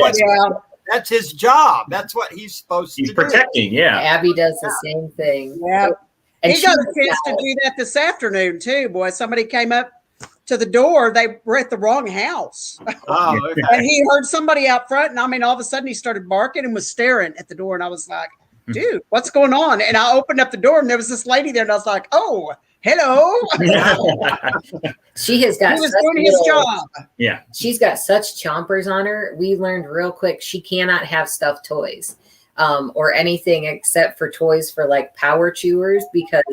that's his job. That's what he's supposed to do. He's protecting, yeah. Abby does the same thing. Yeah. And He got a chance to do that this afternoon too, boy. Somebody came up to the door. They were at the wrong house. Oh, okay. And he heard somebody out front. And I mean, all of a sudden he started barking and was staring at the door. And I was like, dude, what's going on? And I opened up the door and there was this lady there. And I was like, oh, hello. She has got He was doing his job. Yeah. She's got such chompers on her. We learned real quick she cannot have stuffed toys or anything except for toys for like power chewers because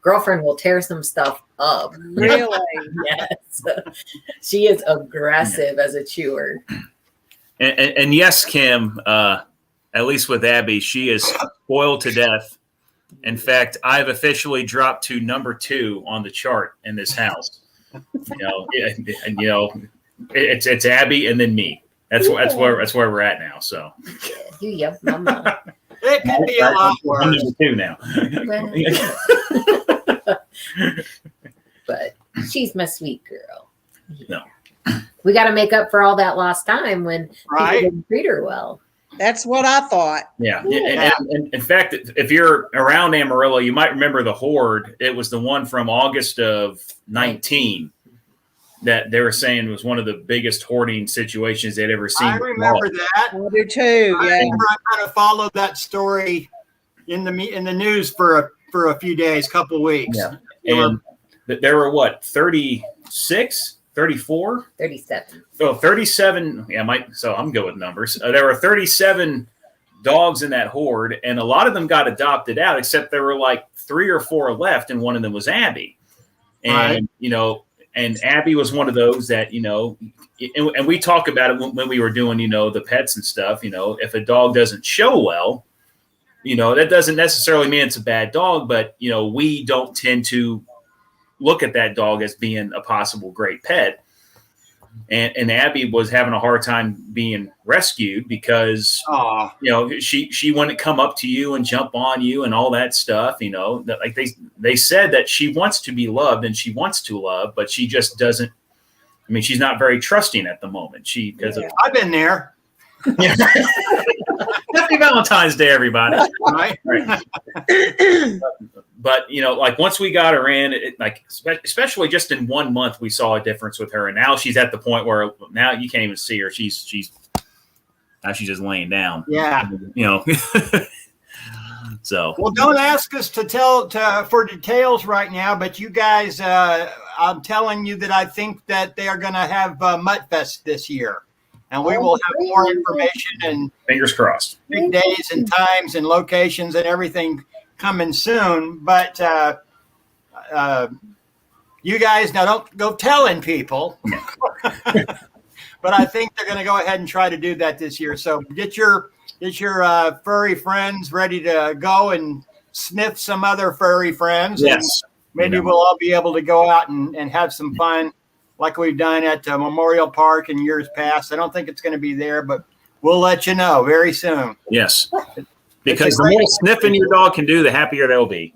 girlfriend will tear some stuff up. Really? Yes. She is aggressive as a chewer. And yes, Kim, at least with Abby, she is spoiled to death. In fact, I've officially dropped to number 2 on the chart in this house. It's Abby and then me. That's where we're at now. So You mama. It could be a lot I'm worse. number 2 now. But she's my sweet girl. No. We got to make up for all that lost time when people didn't treat her well. That's what I thought. Yeah. And in fact, if you're around Amarillo, you might remember the horde. It was the one from August of 19 that they were saying was one of the biggest hoarding situations they'd ever seen. I remember that. I do too. I Yeah. remember I kind of followed that story in the news for a few days, couple weeks. Yeah. And there were what, 36, 34? 37. Oh, 37. Yeah, so I'm good with numbers. There were 37 dogs in that horde, and a lot of them got adopted out, except there were like 3 or 4 left, and one of them was Abby. And, and Abby was one of those that, and we talk about it when we were doing, the pets and stuff, if a dog doesn't show well, that doesn't necessarily mean it's a bad dog, but, we don't tend to look at that dog as being a possible great pet. And Abby was having a hard time being rescued because, she wouldn't come up to you and jump on you and all that stuff, that like they said that she wants to be loved and she wants to love, but she just doesn't. I mean, she's not very trusting at the moment. I've been there. Happy Valentine's Day, everybody. Right. But like once we got her in, especially just in 1 month, we saw a difference with her, and now she's at the point where now you can't even see her. She's just laying down. Yeah. So well, don't ask us for details right now, but you guys, I'm telling you that I think that they are going to have Mutt Fest this year. And we will have more information and fingers crossed. Big days and times and locations and everything coming soon. But you guys now don't go telling people. But I think they're going to go ahead and try to do that this year. So get your furry friends ready to go and sniff some other furry friends. Yes. And maybe we'll all be able to go out and have some fun, like we've done at Memorial Park in years past. I don't think it's going to be there, but we'll let you know very soon. Yes. Because the more sniffing your dog can do, the happier they'll be.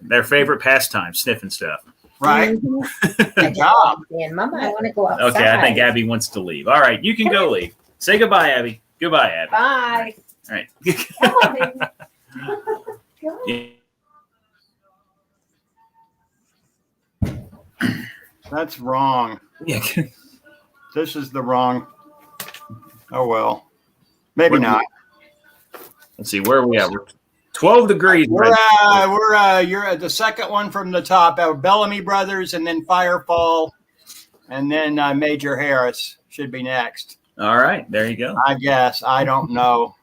Their favorite pastime, sniffing stuff. Right. Good job. And Mama, I want to go outside. Okay, I think Abby wants to leave. All right, you can go leave. Say goodbye, Abby. Goodbye, Abby. Bye. All right. That's wrong. Yeah. This is the wrong. Oh, well. Maybe not. Let's see. Where are we at? We're 12 degrees. You're at the second one from the top. Bellamy Brothers and then Firefall. And then Major Harris should be next. All right. There you go. I guess. I don't know.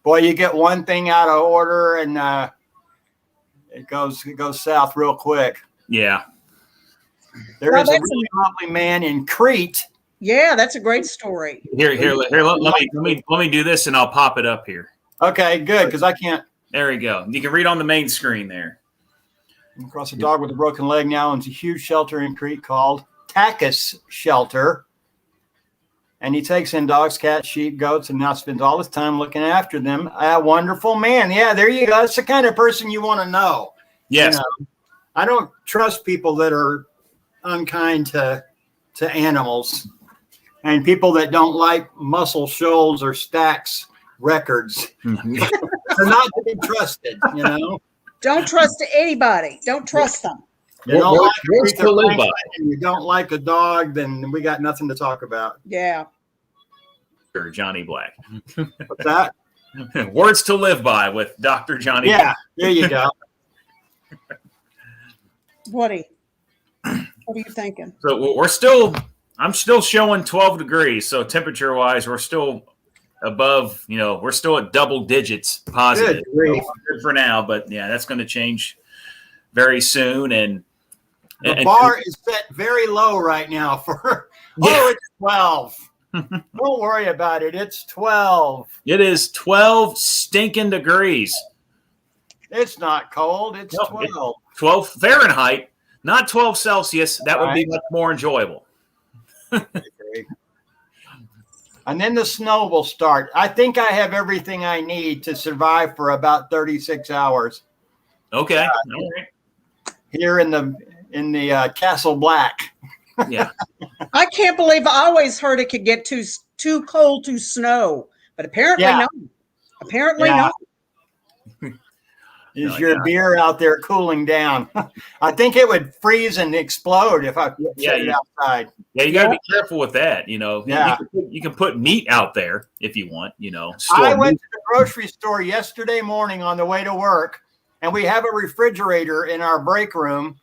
Boy, you get one thing out of order and it goes south real quick. Yeah. There is a really lovely man in Crete Yeah, that's a great story. Here. Let me do this, and I'll pop it up here. Okay, good, because I can't. There we go. You can read on the main screen there. Across a dog with a broken leg now owns a huge shelter in Crete called Texas Shelter. And he takes in dogs, cats, sheep, goats, and now spends all his time looking after them. A wonderful man. Yeah, there you go. That's the kind of person you want to know. Yes. You know, I don't trust people that are unkind to animals and people that don't like Muscle Shoals or Stax records. They're not to be trusted, you know. Don't trust anybody. Don't trust them. You don't like Words to live by. and you don't like a dog, then we got nothing to talk about. Yeah. Dr. Johnny Black. What's that? Words to live by with Dr. Johnny Yeah, Black. there you go. Woody, what are you thinking? So I'm still showing 12 degrees. So temperature wise, we're still above, we're still at double digits positive. Good For now, but yeah, that's going to change very soon. And the bar is set very low right now for, it's 12. Don't worry about it. It's 12. It is 12 stinking degrees. It's not cold. It's No, 12. 12 Fahrenheit, not 12 Celsius. That would be much more enjoyable. And then the snow will start. I think I have everything I need to survive for about 36 hours. Okay. All right. Here in the Castle Black. Yeah. I can't believe I always heard it could get too cold to snow, but apparently not. Apparently not. Is your beer out there cooling down? I think it would freeze and explode if I set it outside. Yeah, you got to be careful with that. Yeah. You can put meat out there if you want. I went to the grocery store yesterday morning on the way to work, and we have a refrigerator in our break room.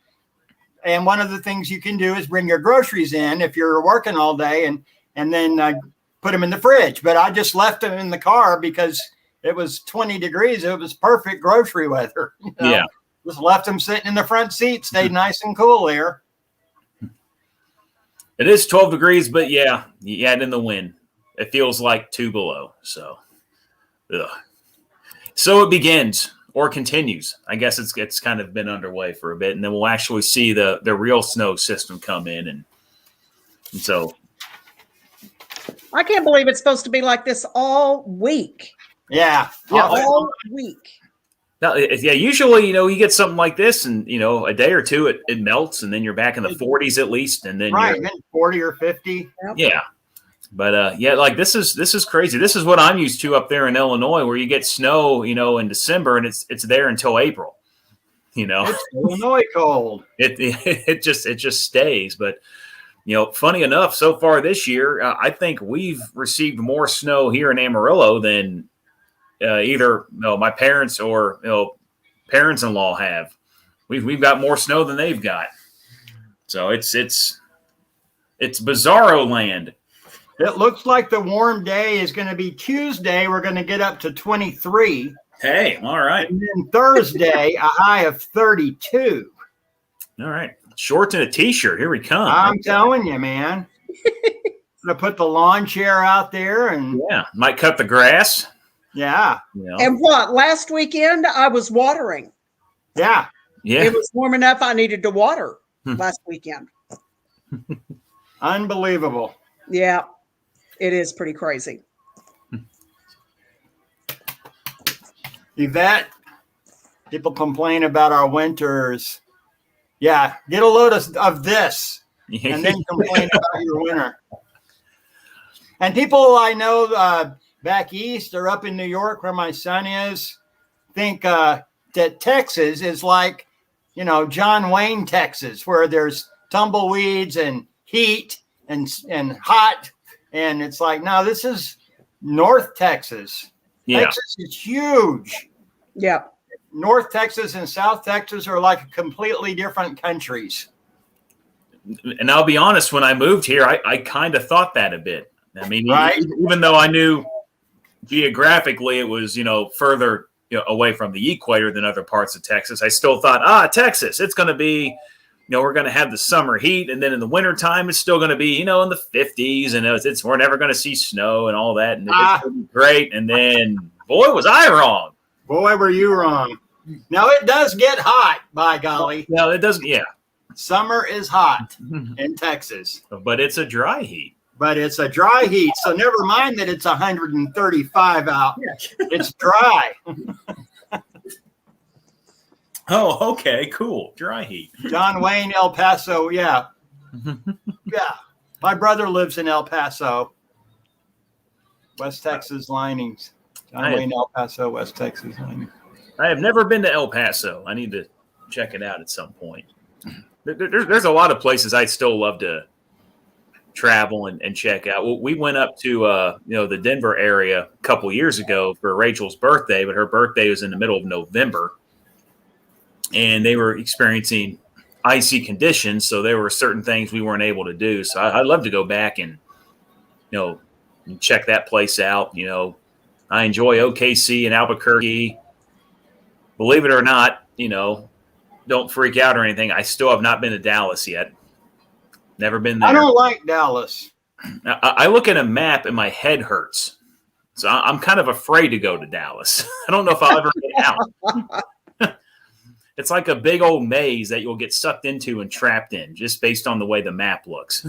And one of the things you can do is bring your groceries in if you're working all day, and then put them in the fridge. But I just left them in the car because it was 20 degrees. It was perfect grocery weather. Yeah. Just left them sitting in the front seat, stayed nice and cool there. It is 12 degrees, but yeah, you add in the wind. It feels like 2 below. So it begins or continues. I guess it's kind of been underway for a bit, and then we'll actually see the real snow system come in. And so I can't believe it's supposed to be like this all week. Yeah. All week. Now, usually, you get something like this and, a day or two, it melts, and then you're back in the 40s at least. And then then 40 or 50. Yeah. But like this is crazy. This is what I'm used to up there in Illinois, where you get snow, in December, and it's there until April. It's Illinois cold. It just stays. But funny enough, so far this year, I think we've received more snow here in Amarillo than either my parents or parents-in-law have. We've got more snow than they've got. So it's bizarro land. It looks like the warm day is going to be Tuesday. We're going to get up to 23. Hey, all right. And then Thursday, a high of 32. All right. Shorts and a T-shirt. Here we come. I'm telling you, man. Going to put the lawn chair out there. And might cut the grass. Yeah. And what? Last weekend, I was watering. Yeah. Yeah. It was warm enough I needed to water last weekend. Unbelievable. Yeah. It is pretty crazy. Yvette, people complain about our winters. Yeah, get a load of this and then complain about your winter. And people I know back east or up in New York where my son is think that Texas is like, John Wayne, Texas, where there's tumbleweeds and heat and hot. And it's like, no, this is North Texas. Yeah. Texas is huge. Yeah. North Texas and South Texas are like completely different countries. And I'll be honest, when I moved here, I kind of thought that a bit. I mean, right? Even though I knew geographically it was, further away from the equator than other parts of Texas, I still thought, Texas, it's going to be, we're going to have the summer heat, and then in the wintertime, it's still going to be, in the 50s, and we're never going to see snow and all that, and it's going to be great. And then, boy, was I wrong. Boy, were you wrong. Now, it does get hot, by golly. No, it doesn't. Yeah. Summer is hot in Texas. But it's a dry heat. But it's a dry heat, so never mind that it's 135 out. It's dry. Oh, okay, cool. Dry heat. John Wayne, El Paso, yeah. Yeah. My brother lives in El Paso. West Texas linings. John Wayne, El Paso, West Texas linings. I have never been to El Paso. I need to check it out at some point. There's a lot of places I'd still love to travel and check out. Well, we went up to the Denver area a couple years ago for Rachel's birthday, but her birthday was in the middle of November, and they were experiencing icy conditions, so there were certain things we weren't able to do. So I'd love to go back and check that place out. I enjoy OKC and Albuquerque. Believe it or not, don't freak out or anything. I still have not been to Dallas yet. Never been there. I don't like Dallas. I look at a map and my head hurts. So I'm kind of afraid to go to Dallas. I don't know if I'll ever get out. It's like a big old maze that you'll get sucked into and trapped in just based on the way the map looks.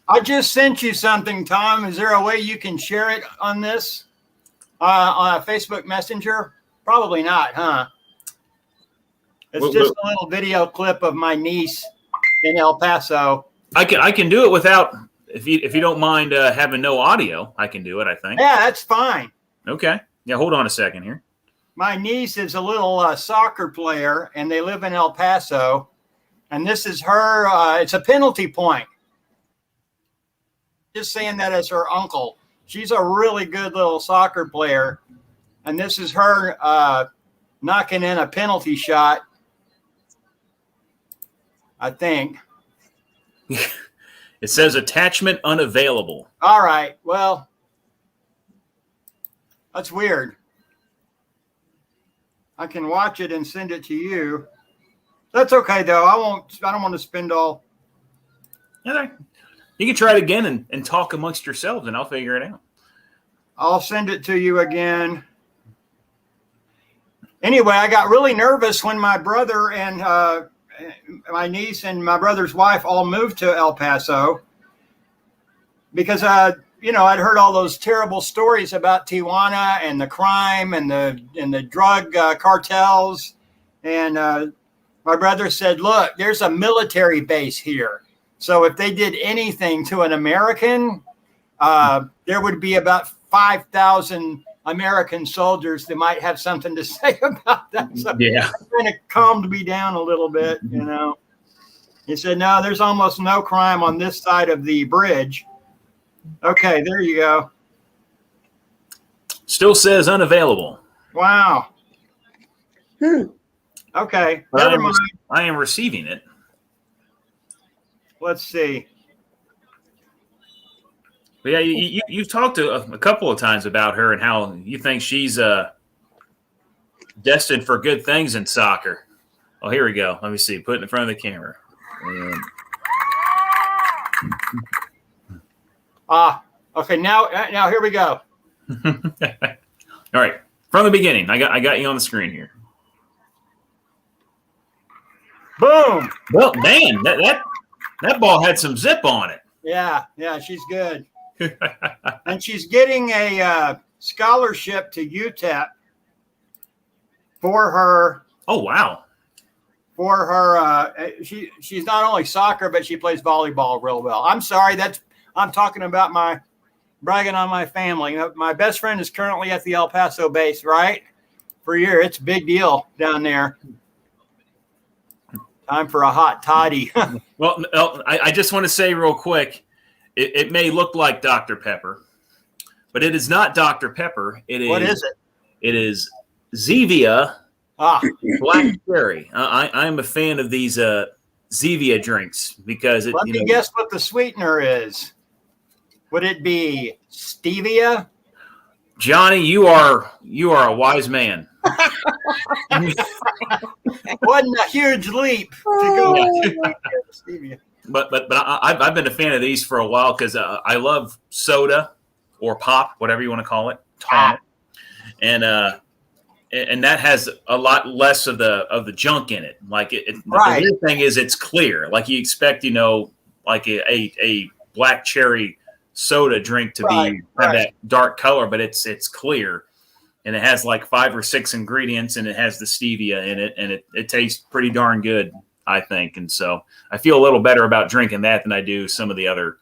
I just sent you something, Tom. Is there a way you can share it on this? On a Facebook Messenger? Probably not, huh? It's just a little video clip of my niece in El Paso. I can do it without, if you don't mind having no audio, I can do it, I think. Yeah, that's fine. Okay. Yeah, hold on a second here. My niece is a little soccer player, and they live in El Paso. And this is her. It's a penalty point. Just saying that as her uncle. She's a really good little soccer player. And this is her knocking in a penalty shot, I think. It says attachment unavailable. All right. Well, that's weird. I can watch it and send it to you. That's okay, though. I don't want to spend all. Okay. You can try it again and talk amongst yourselves, and I'll figure it out. I'll send it to you again. Anyway, I got really nervous when my brother and my niece and my brother's wife all moved to El Paso because, I'd heard all those terrible stories about Tijuana and the crime and the drug cartels. And my brother said, look, there's a military base here. So if they did anything to an American, there would be about 5,000 American soldiers that might have something to say about that. So yeah. It kind of calmed me down a little bit, He said, no, there's almost no crime on this side of the bridge. Okay, there you go. Still says unavailable. Wow. Okay, But never mind. I am receiving it. Let's see. But yeah, you've talked a couple of times about her and how you think she's destined for good things in soccer. Oh, here we go. Let me see. Put it in front of the camera. Okay. Now here we go. All right. From the beginning, I got you on the screen here. Boom. Well, man, that ball had some zip on it. Yeah, she's good. And she's getting a scholarship to UTEP for her. Oh, wow. For her, she's not only soccer, but she plays volleyball real well. I'm sorry, I'm talking about bragging on my family. My best friend is currently at the El Paso base, right? For a year, it's a big deal down there. Time for a hot toddy. Well, I just want to say real quick, it may look like Dr. Pepper, but it is not Dr. Pepper. What is it? It is Zevia Black Cherry. I am a fan of these Zevia drinks because Let me guess what the sweetener is. Would it be stevia? Johnny, you are a wise man. Wasn't a huge leap to go. Stevia. But I've been a fan of these for a while because I love soda or pop, whatever you want to call it, tonic, and that has a lot less of the junk in it. Like the weird thing is it's clear. Like you expect, like a black cherry soda drink to have that dark color, but it's clear, and it has like 5 or 6 ingredients, and it has the stevia in it, and it tastes pretty darn good, I think. And so I feel a little better about drinking that than I do some of the other,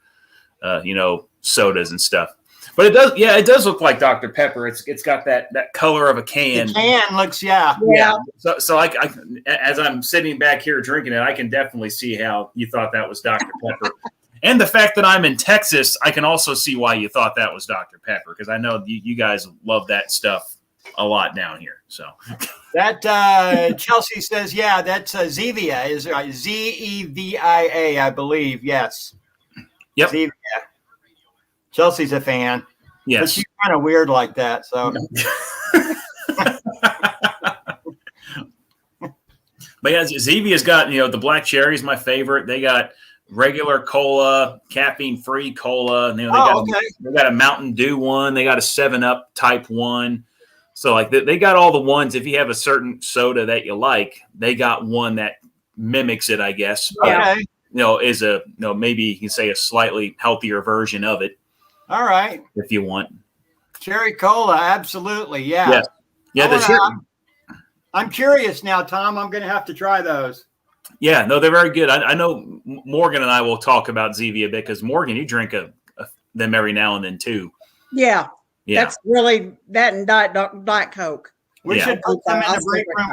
sodas and stuff. But it does look like Dr. Pepper. It's got that color of a can. The can looks, yeah. So I as I'm sitting back here drinking it, I can definitely see how you thought that was Dr. Pepper. And the fact that I'm in Texas, I can also see why you thought that was Dr. Pepper, because I know you guys love that stuff a lot down here. So that Chelsea says, yeah, that's Zevia is Zevia, I believe. Yes. Yep. Zevia. Chelsea's a fan. Yes. But she's kind of weird like that. So. But yeah, Zevia's got, the black cherry is my favorite. They got regular cola, caffeine-free cola. And, they got a Mountain Dew one. They got a 7-Up type one. So like they got all the ones. If you have a certain soda that you like, they got one that mimics it, I guess. Okay. Is a maybe you can say a slightly healthier version of it. All right. If you want. Cherry cola, absolutely. Yeah. Yeah. I'm curious now, Tom. I'm going to have to try those. Yeah, no, they're very good. I know Morgan and I will talk about Zevia a bit because Morgan, you drink them every now and then too. Yeah. That's really that and Diet Coke. We should put them in the break room,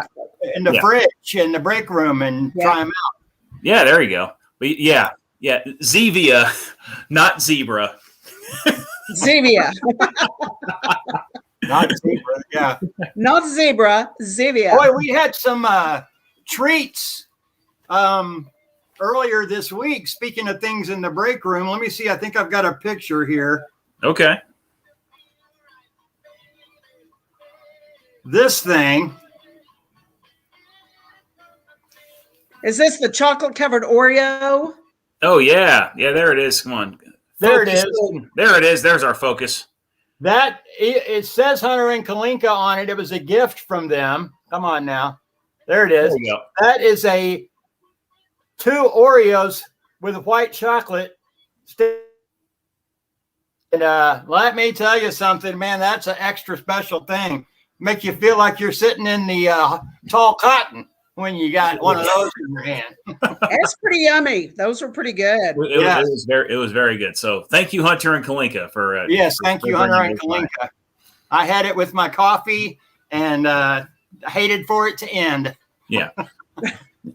in the fridge, in the break room, and try them out. Yeah, there you go. But yeah, Zevia, not zebra. Zevia. Not zebra, yeah. Not zebra, Zevia. Boy, we had some treats earlier this week. Speaking of things in the break room, let me see. I think I've got a picture here. Okay. This thing. Is this the chocolate-covered Oreo? Oh, yeah. Yeah, there it is. Come on. There it is. There it is. There's our focus. That it says Hunter and Kalinka on it. It was a gift from them. Come on now. There it is. There you go. That is 2 Oreos with white chocolate. And let me tell you something, man. That's an extra special thing. Make you feel like you're sitting in the tall cotton when you got one of those in your hand. That's pretty yummy. Those were pretty good. It was very good. So thank you, Hunter and Kalinka, for thank you, Hunter and Kalinka. I had it with my coffee and hated for it to end. Yeah.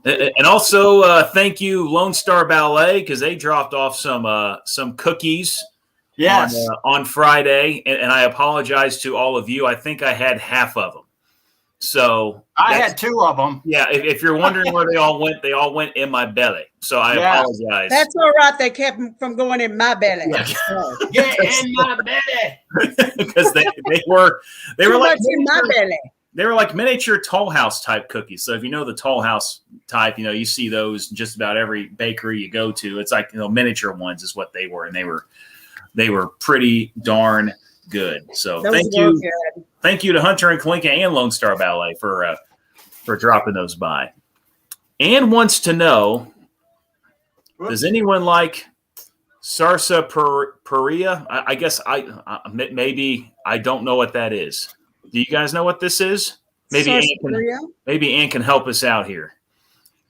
And also thank you, Lone Star Ballet, because they dropped off some cookies. Yes. On Friday, and I apologize to all of you. I think I had half of them. So I had 2 of them. Yeah, if you're wondering where they all went in my belly. So I apologize. That's all right. They kept them from going in my belly. Get in my belly. Because they were like in my belly. They were like miniature Toll House type cookies. So if you know the Toll House type, you see those in just about every bakery you go to. It's like miniature ones is what they were, and they were pretty darn good. So thank you to Hunter and Kalinka and Lone Star Ballet for dropping those by. Ann wants to know, does anyone like sarsaparilla? I guess maybe I don't know what that is. Do you guys know what this is? Maybe Ann can help us out here.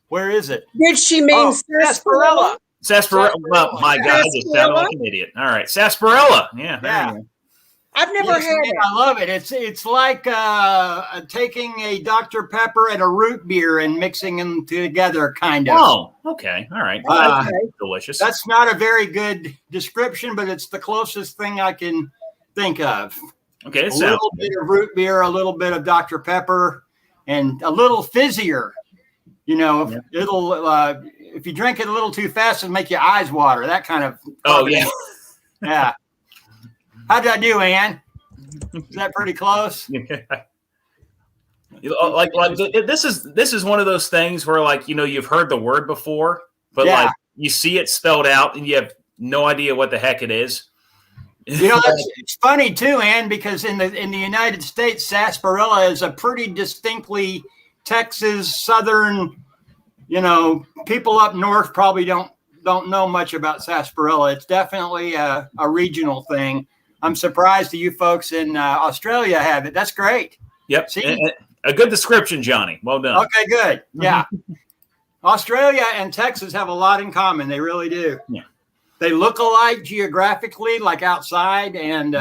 Where is it? Did she mean sarsaparilla? Sarsaparilla. Well, my God, I just sounded like an idiot. All right, sarsaparilla. Yeah, there you go. I've never had it. I love it. It's like taking a Dr. Pepper and a root beer and mixing them together, kind of. Oh, okay. All right. That's delicious. That's not a very good description, but it's the closest thing I can think of. Okay, a little bit of root beer, a little bit of Dr. Pepper, and a little fizzier. It'll if you drink it a little too fast, it'll make your eyes water. That kind of. Oh yeah. Yeah. How'd I do, Ann? Is that pretty close? This is one of those things where, like, you've heard the word before, but like you see it spelled out and you have no idea what the heck it is. It's funny too, Ann, because in the United States, sarsaparilla is a pretty distinctly Texas Southern. People up north probably don't know much about sarsaparilla. It's definitely a regional thing. I'm surprised that you folks in Australia have it. That's great. Yep. A good description, Johnny. Well done. Okay, good. Yeah. Australia and Texas have a lot in common. They really do. Yeah. They look alike geographically, like outside, and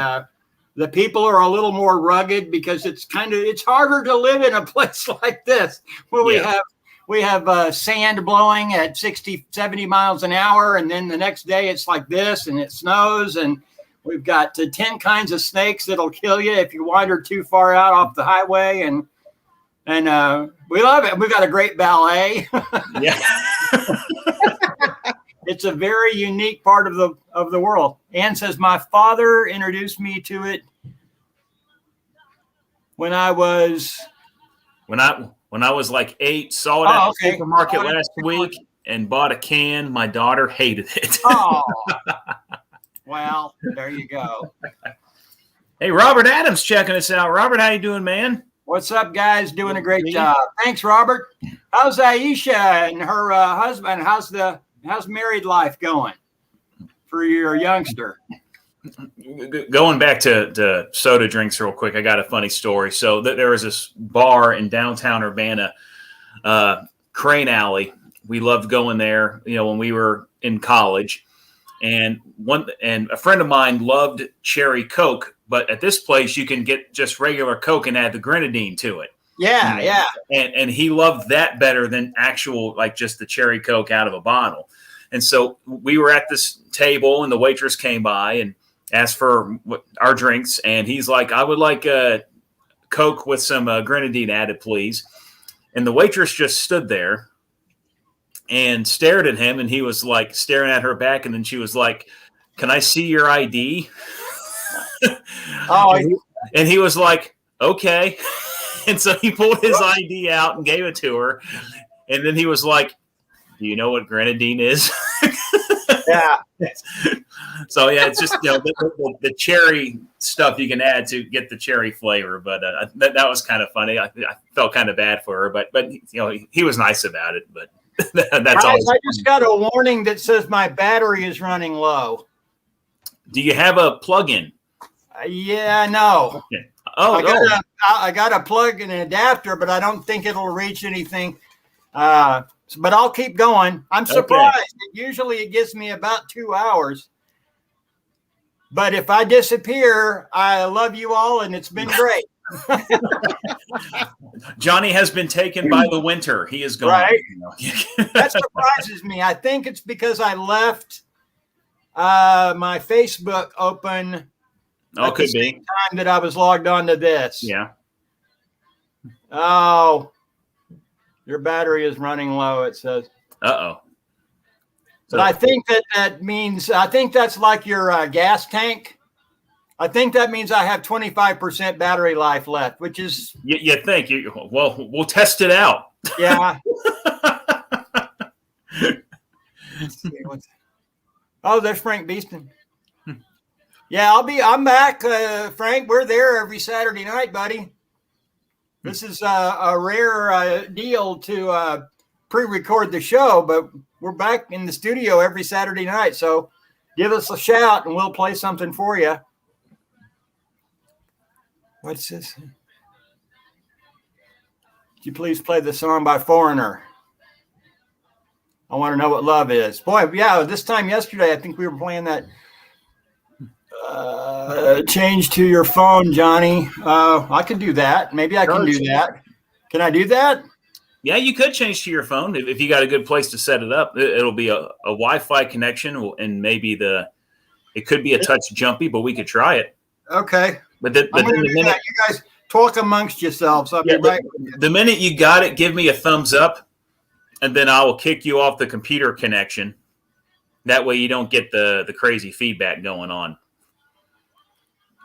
the people are a little more rugged because it's harder to live in a place like this where we have sand blowing at 60, 70 miles an hour, and then the next day it's like this, and it snows, and we've got 10 kinds of snakes that'll kill you if you wander too far out off the highway, and we love it. We've got a great ballet. Yeah. It's a very unique part of the world. Ann says, my father introduced me to it when I was like 8, saw it at the supermarket last week and bought a can. My daughter hated it. Oh, well, there you go. Hey, Robert Adams checking us out. Robert, how you doing, man? What's up, guys? Doing a great job. Thanks, Robert. How's Aisha and her husband? How's married life going for your youngster? Going back to soda drinks real quick, I got a funny story. So there was this bar in downtown Urbana, Crane Alley. We loved going there, when we were in college. And a friend of mine loved cherry Coke, but at this place you can get just regular Coke and add the grenadine to it. Yeah, yeah. And he loved that better than actual, like, just the cherry Coke out of a bottle. And so we were at this table and the waitress came by and asked for our drinks. And he's like, I would like a Coke with some grenadine added, please. And the waitress just stood there and stared at him. And he was like staring at her back. And then she was like, can I see your ID? And he was like, okay. And so he pulled his ID out and gave it to her. And then he was like, do you know what grenadine is? Yeah. So, yeah, it's just, the cherry stuff you can add to get the cherry flavor. But that was kind of funny. I felt kind of bad for her, but he was nice about it. But that's all. I just got a warning that says my battery is running low. Do you have a plug-in? Yeah, no. Okay. I got a plug and an adapter, but I don't think it'll reach anything. But I'll keep going. I'm surprised. Okay. Usually it gives me about 2 hours. But if I disappear, I love you all, and it's been great. Johnny has been taken by the winter. He is gone. Right. That surprises me. I think it's because I left my Facebook open. At the same time that I was logged on to this. Yeah. Oh, your battery is running low, it says. Uh-oh. But I think that means, I think that's like your gas tank. I think that means I have 25% battery life left, which is. You think? Well, we'll test it out. Yeah. Oh, there's Frank Beeston. Yeah, I'm back, Frank. We're there every Saturday night, buddy. This is a rare deal to pre-record the show, but we're back in the studio every Saturday night. So give us a shout and we'll play something for you. What's this? Could you please play the song by Foreigner? I want to know what love is. Boy, yeah, this time yesterday, I think we were playing that. Change to your phone, Johnny. I could do that. Maybe I can do that. Can I do that? Yeah, you could change to your phone if you got a good place to set it up. It'll be a Wi-Fi connection, and maybe it could be a touch jumpy, but we could try it. Okay. But I'm gonna do that. You guys talk amongst yourselves. I'll be right with you. The minute you got it, give me a thumbs up, and then I will kick you off the computer connection. That way you don't get the crazy feedback going on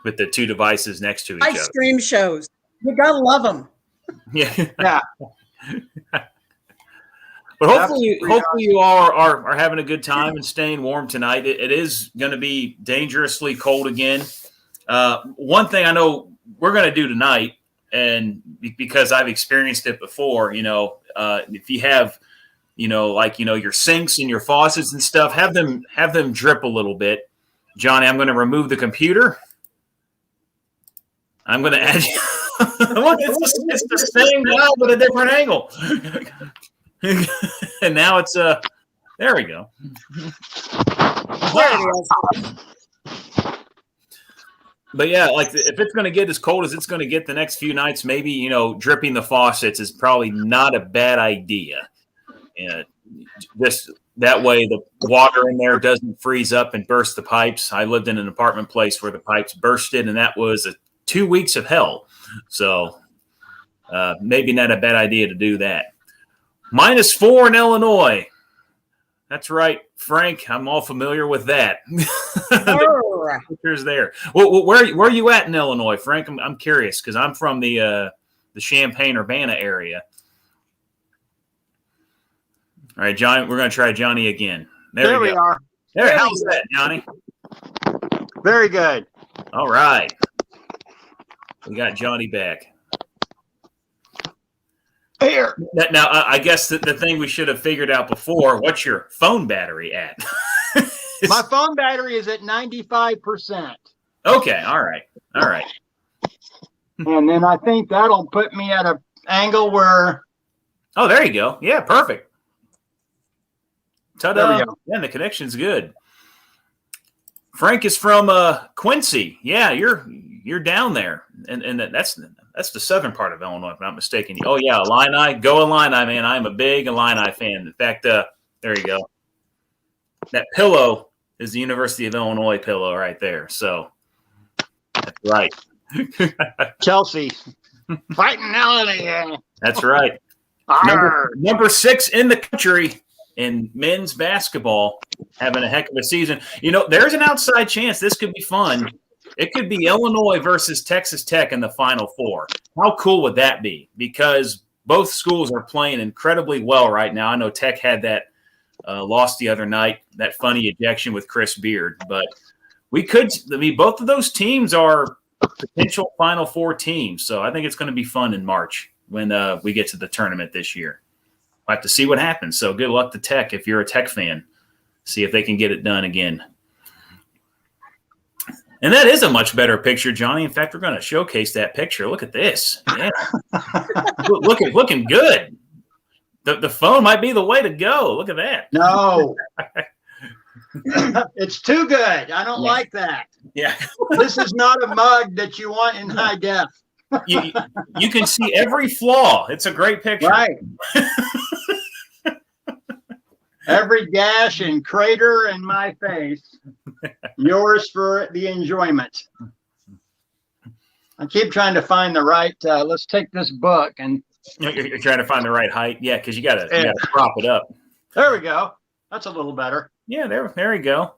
with the two devices next to each other. Stream shows. You gotta love them. Yeah. But hopefully you all are having a good time and staying warm tonight. It is going to be dangerously cold again. One thing I know we're going to do tonight, and because I've experienced it before, if you have, your sinks and your faucets and stuff, have them drip a little bit. Johnny, I'm going to remove the computer. I'm going to add you. It's the same guy with a different angle. And now it's there we go. There it is. But yeah, like if it's going to get as cold as it's going to get the next few nights, maybe dripping the faucets is probably not a bad idea. And just that way, the water in there doesn't freeze up and burst the pipes. I lived in an apartment place where the pipes bursted, and that was 2 weeks of hell. So maybe not a bad idea to do that. -4 in Illinois. That's right, Frank. I'm all familiar with that. The pictures there. Well, where are you at in Illinois, Frank? I'm curious because I'm from the Champaign-Urbana area. All right, Johnny. We're going to try Johnny again. There we are. There. How's that, Johnny? Very good. All right. We got Johnny back. Here. Now, I guess the thing we should have figured out before, what's your phone battery at? My phone battery is at 95%. Okay, all right. And then I think that'll put me at an angle where... Oh, there you go. Yeah, perfect. Ta-da. There we go. Yeah, the connection's good. Frank is from Quincy. Yeah, you're down there. And that's the southern part of Illinois, if I'm not mistaken. Oh, yeah, Illini. Go Illini, man. I'm a big Illini fan. In fact, there you go. That pillow is the University of Illinois pillow right there. So that's right. Chelsea. Fighting Illinois. That's right. Number 6 in the country in men's basketball, having a heck of a season. There's an outside chance this could be fun. It could be Illinois versus Texas Tech in the Final Four. How cool would that be? Because both schools are playing incredibly well right now. I know Tech had that loss the other night, that funny ejection with Chris Beard. But both of those teams are potential Final Four teams. So I think it's going to be fun in March when we get to the tournament this year. We'll have to see what happens. So good luck to Tech if you're a Tech fan. See if they can get it done again. And that is a much better picture, Johnny. In fact, we're going to showcase that picture. Look at this. Yeah. looking good. The phone might be the way to go. Look at that. No. It's too good. I don't like that. Yeah. This is not a mug that you want in high def. You can see every flaw. It's a great picture. Right. Every gash and crater in my face. Yours for the enjoyment. I keep trying to find the right. Let's take this book and. You're trying to find the right height. Yeah, because you got to prop it up. There we go. That's a little better. Yeah, there we go.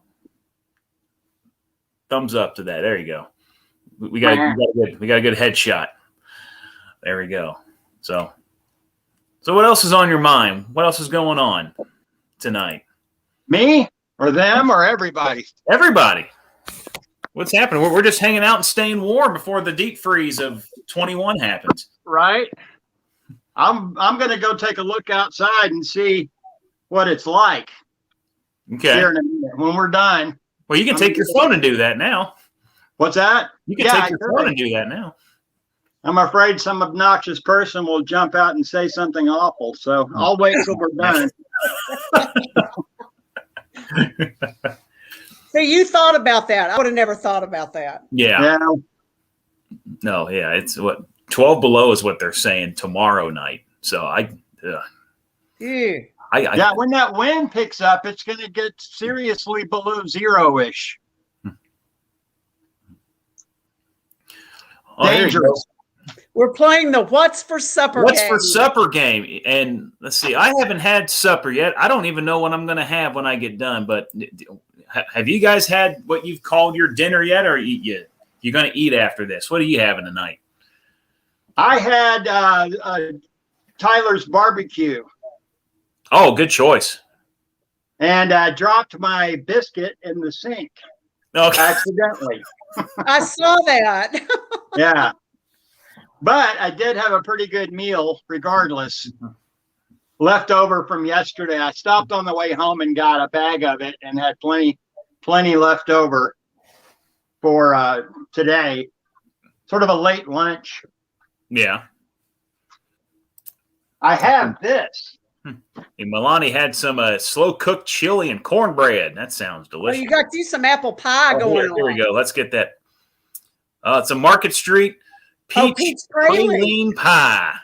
Thumbs up to that. There you go. We got a good headshot. There we go. So what else is on your mind? What else is going on tonight? Me or them or everybody? Everybody. What's happening? We're just hanging out and staying warm before the deep freeze of 21 happens. Right. I'm going to go take a look outside and see what it's like. Okay. Here in a minute when we're done. Well, you can take your phone and do that now. What's that? You can take your phone and do that now. I'm afraid some obnoxious person will jump out and say something awful. So I'll wait till we're done. See, you thought about that. I would have never thought about that. Yeah. No, yeah. It's 12 below is what they're saying tomorrow night. So when that wind picks up, it's going to get seriously below zero-ish. Dangerous. We're playing the What's for Supper What's game. for Supper game. And let's see, I haven't had supper yet. I don't even know what I'm going to have when I get done. But have you guys had what you've called your dinner yet? Or you're going to eat after this? What are you having tonight? I had Tyler's barbecue. Oh, good choice. And I dropped my biscuit in the sink Okay. accidentally. I saw that. Yeah. But I did have a pretty good meal regardless. Left over from yesterday. I stopped on the way home and got a bag of it and had plenty left over for today. Sort of a late lunch. Yeah. I have this. And Milani had some slow cooked chili and cornbread. That sounds Oh, delicious. you got to do some apple pie going on. Here we go. Let's get that. It's a Market Street peach praline pie.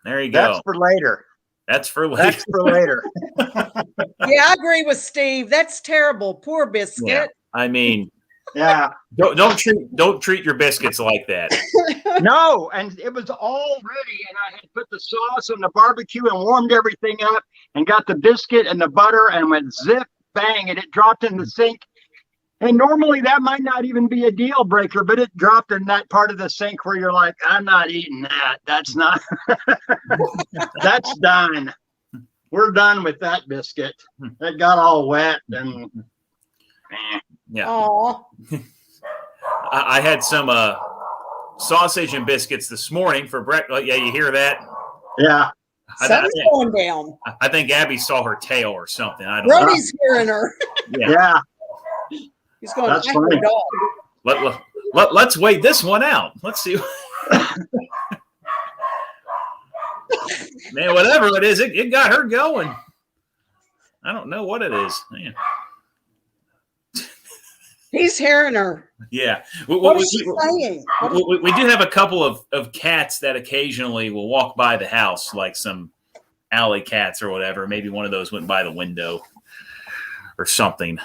There you go. That's for later. That's for later. That's for later. Yeah, I agree with Steve. That's terrible. Poor biscuit. Yeah. I mean, Yeah. Don't treat your biscuits like that. No, and it was all ready, and I had put the sauce on the barbecue and warmed everything up and got the biscuit and the butter and went zip, bang, and it dropped in the sink. And normally that might not even be a deal breaker, but it dropped in that part of the sink where you're like, I'm not eating that. That's not, that's done. We're done with that biscuit. It got all wet and Yeah. Aw. I had some sausage and biscuits this morning for breakfast. Yeah, you hear that? yeah. Something's going down. I think Abby saw her tail or something. I don't Brody's hearing her. know. Yeah. He's going, That's "Thank funny. your dog." Let's wait this one out. Let's see. Man, whatever it is, it got her going. I don't know what it is. Man. He's hearing her. Yeah. What is she saying? We do have a couple of cats that occasionally will walk by the house, like some alley cats or whatever. Maybe one of those went by the window or something.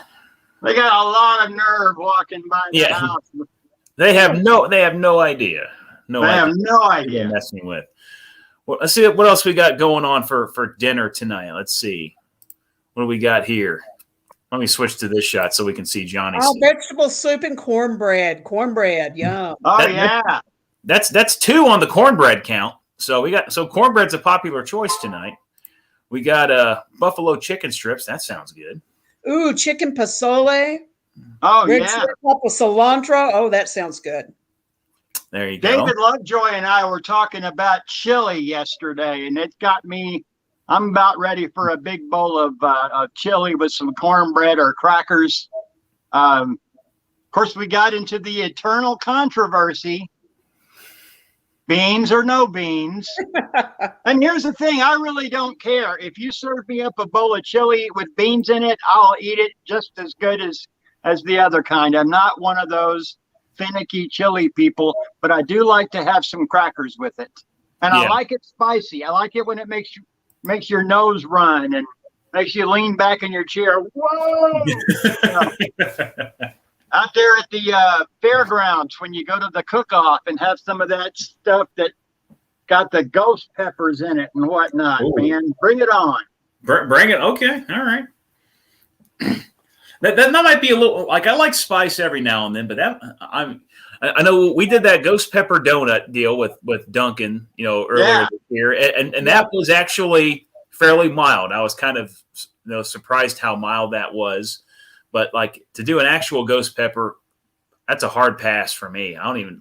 They got a lot of nerve walking by the Yeah. house. They have no idea. They have no idea. Messing with. Well, let's see what else we got going on for dinner tonight. Let's see. What do we got here? Let me switch to this shot so we can see Johnny's. Oh, vegetable soup and cornbread. Cornbread, yum. Oh, yeah. That's 2 on the cornbread count. So cornbread's a popular choice tonight. We got buffalo chicken strips. That sounds good. Ooh, chicken pozole. Oh, Red yeah. shrimp up with cilantro. Oh, that sounds good. There you go. David Lovejoy and I were talking about chili yesterday, and it got me. I'm about ready for a big bowl of chili with some cornbread or crackers. Of course, we got into the eternal controversy: beans or no beans. And here's the thing: I really don't care if you serve me up a bowl of chili with beans in it. I'll eat it just as good as the other kind. I'm not one of those finicky chili people, but I do like to have some crackers with it. And I like it spicy. I like it when it makes your nose run and makes you lean back in your chair. Whoa! Out there at the fairgrounds when you go to the cook-off and have some of that stuff that got the ghost peppers in it and whatnot. Ooh. Man, bring it on. Bring it. Okay. All right. That might be a little like I like spice every now and then, but I know we did that ghost pepper donut deal with Duncan, earlier this year, and that was actually fairly mild. I was kind of surprised how mild that was, but like to do an actual ghost pepper, that's a hard pass for me. I don't even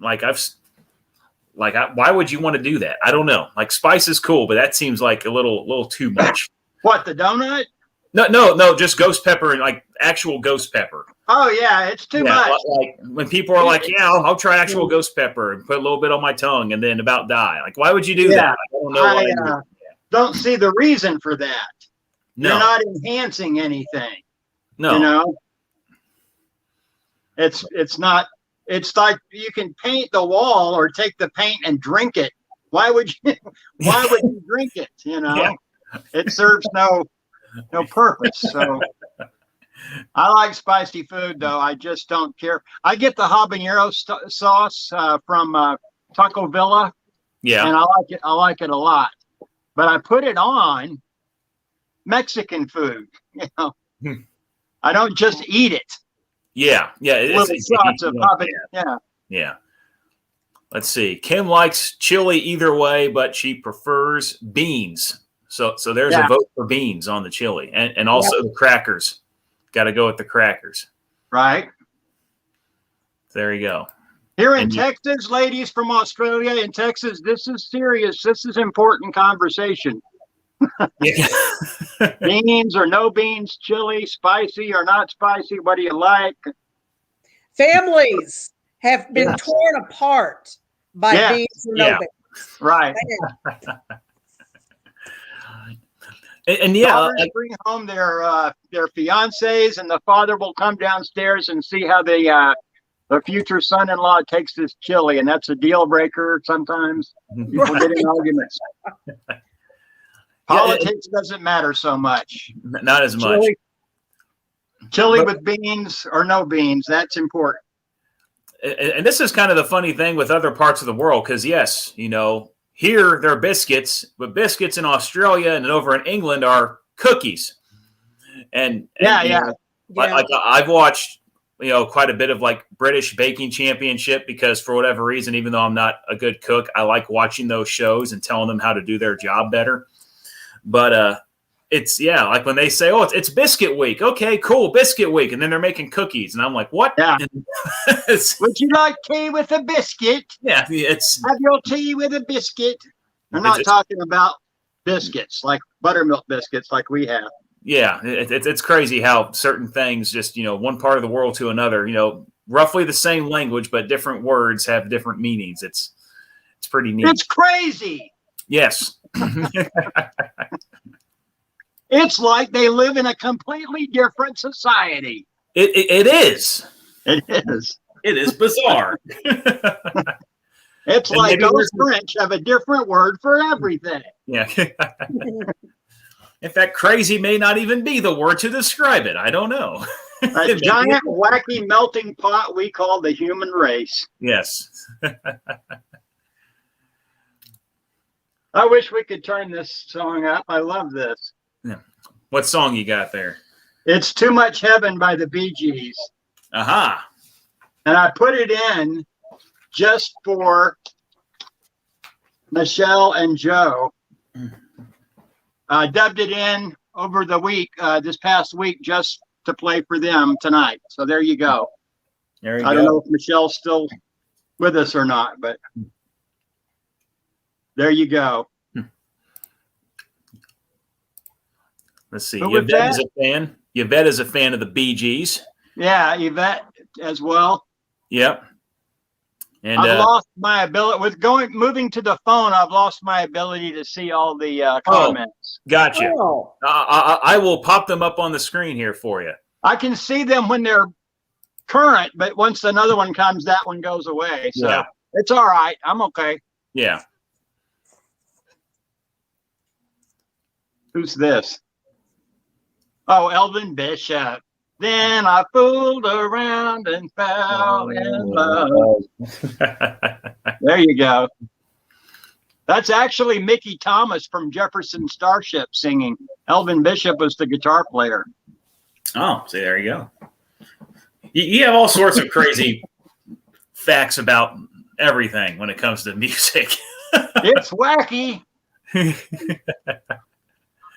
why would you want to do that? I don't know. Like spice is cool, but that seems like a little too much. What, the donut? No, just ghost pepper and like actual ghost pepper. Oh yeah, it's too much. Like when people are like, "Yeah, I'll try actual ghost pepper and put a little bit on my tongue and then about die." Like, why would you do that? I don't know. I don't see the reason for that. No. You're not enhancing anything. No, it's not. It's like you can paint the wall or take the paint and drink it. Why would you drink it? It serves no purpose. So I like spicy food, though. I just don't care. I get the habanero sauce from Taco Villa. Yeah, and I like it a lot. But I put it on Mexican food. I don't just eat it. Yeah. Little shots of habanero. Yeah. Let's see. Kim likes chili either way, but she prefers beans. So there's a vote for beans on the chili, and also the crackers. Got to go with the crackers. Right. There you go. Here in Texas, ladies from Australia, in Texas, this is serious. This is important conversation. Beans or no beans, chili, spicy or not spicy, what do you like? Families have been torn apart by beans or no beans. Right. And daughters bring home their fiancés, and the father will come downstairs and see how the future son-in-law takes this chili, and that's a deal breaker sometimes. People get in arguments. Politics doesn't matter so much. Not as much. Chili with beans or no beans, that's important. And this is kind of the funny thing with other parts of the world, because yes, here they're biscuits, but biscuits in Australia and over in England are cookies. And like I've watched quite a bit of like British Baking Championship, because for whatever reason, even though I'm not a good cook, I like watching those shows and telling them how to do their job better. But it's like when they say, "Oh, it's biscuit week." Okay, cool, biscuit week, and then they're making cookies, and I'm like, "What?" Yeah. Would you like tea with a biscuit? Yeah, have your tea with a biscuit. I'm not talking about biscuits like buttermilk biscuits like we have. Yeah, it's crazy how certain things just one part of the world to another. Roughly the same language, but different words have different meanings. It's pretty neat. It's crazy. Yes. It's like they live in a completely different society. It is. It is. It is bizarre. It's like those French have a different word for everything. Yeah. In fact, crazy may not even be the word to describe it. I don't know. A giant, wacky melting pot we call the human race. Yes. I wish we could turn this song up. I love this. Yeah. What song you got there? It's Too Much Heaven by the Bee Gees. Aha. And I put it in just for Michelle and Joe. I dubbed it in over the week, this past week, just to play for them tonight. So there you go. There you go. I don't know if Michelle's still with us or not, but there you go. Let's see. Yvette is a fan. Yvette is a fan of the Bee Gees. Yeah, Yvette as well. Yep. And I've lost my ability moving to the phone. I've lost my ability to see all the comments. Gotcha. Oh. I will pop them up on the screen here for you. I can see them when they're current, but once another one comes, that one goes away. So it's all right. I'm okay. Yeah. Who's this? Oh, Elvin Bishop. Then I fooled around and fell in love. There you go. That's actually Mickey Thomas from Jefferson Starship singing. Elvin Bishop was the guitar player. Oh, see, there you go. You have all sorts of crazy facts about everything when it comes to music. It's wacky.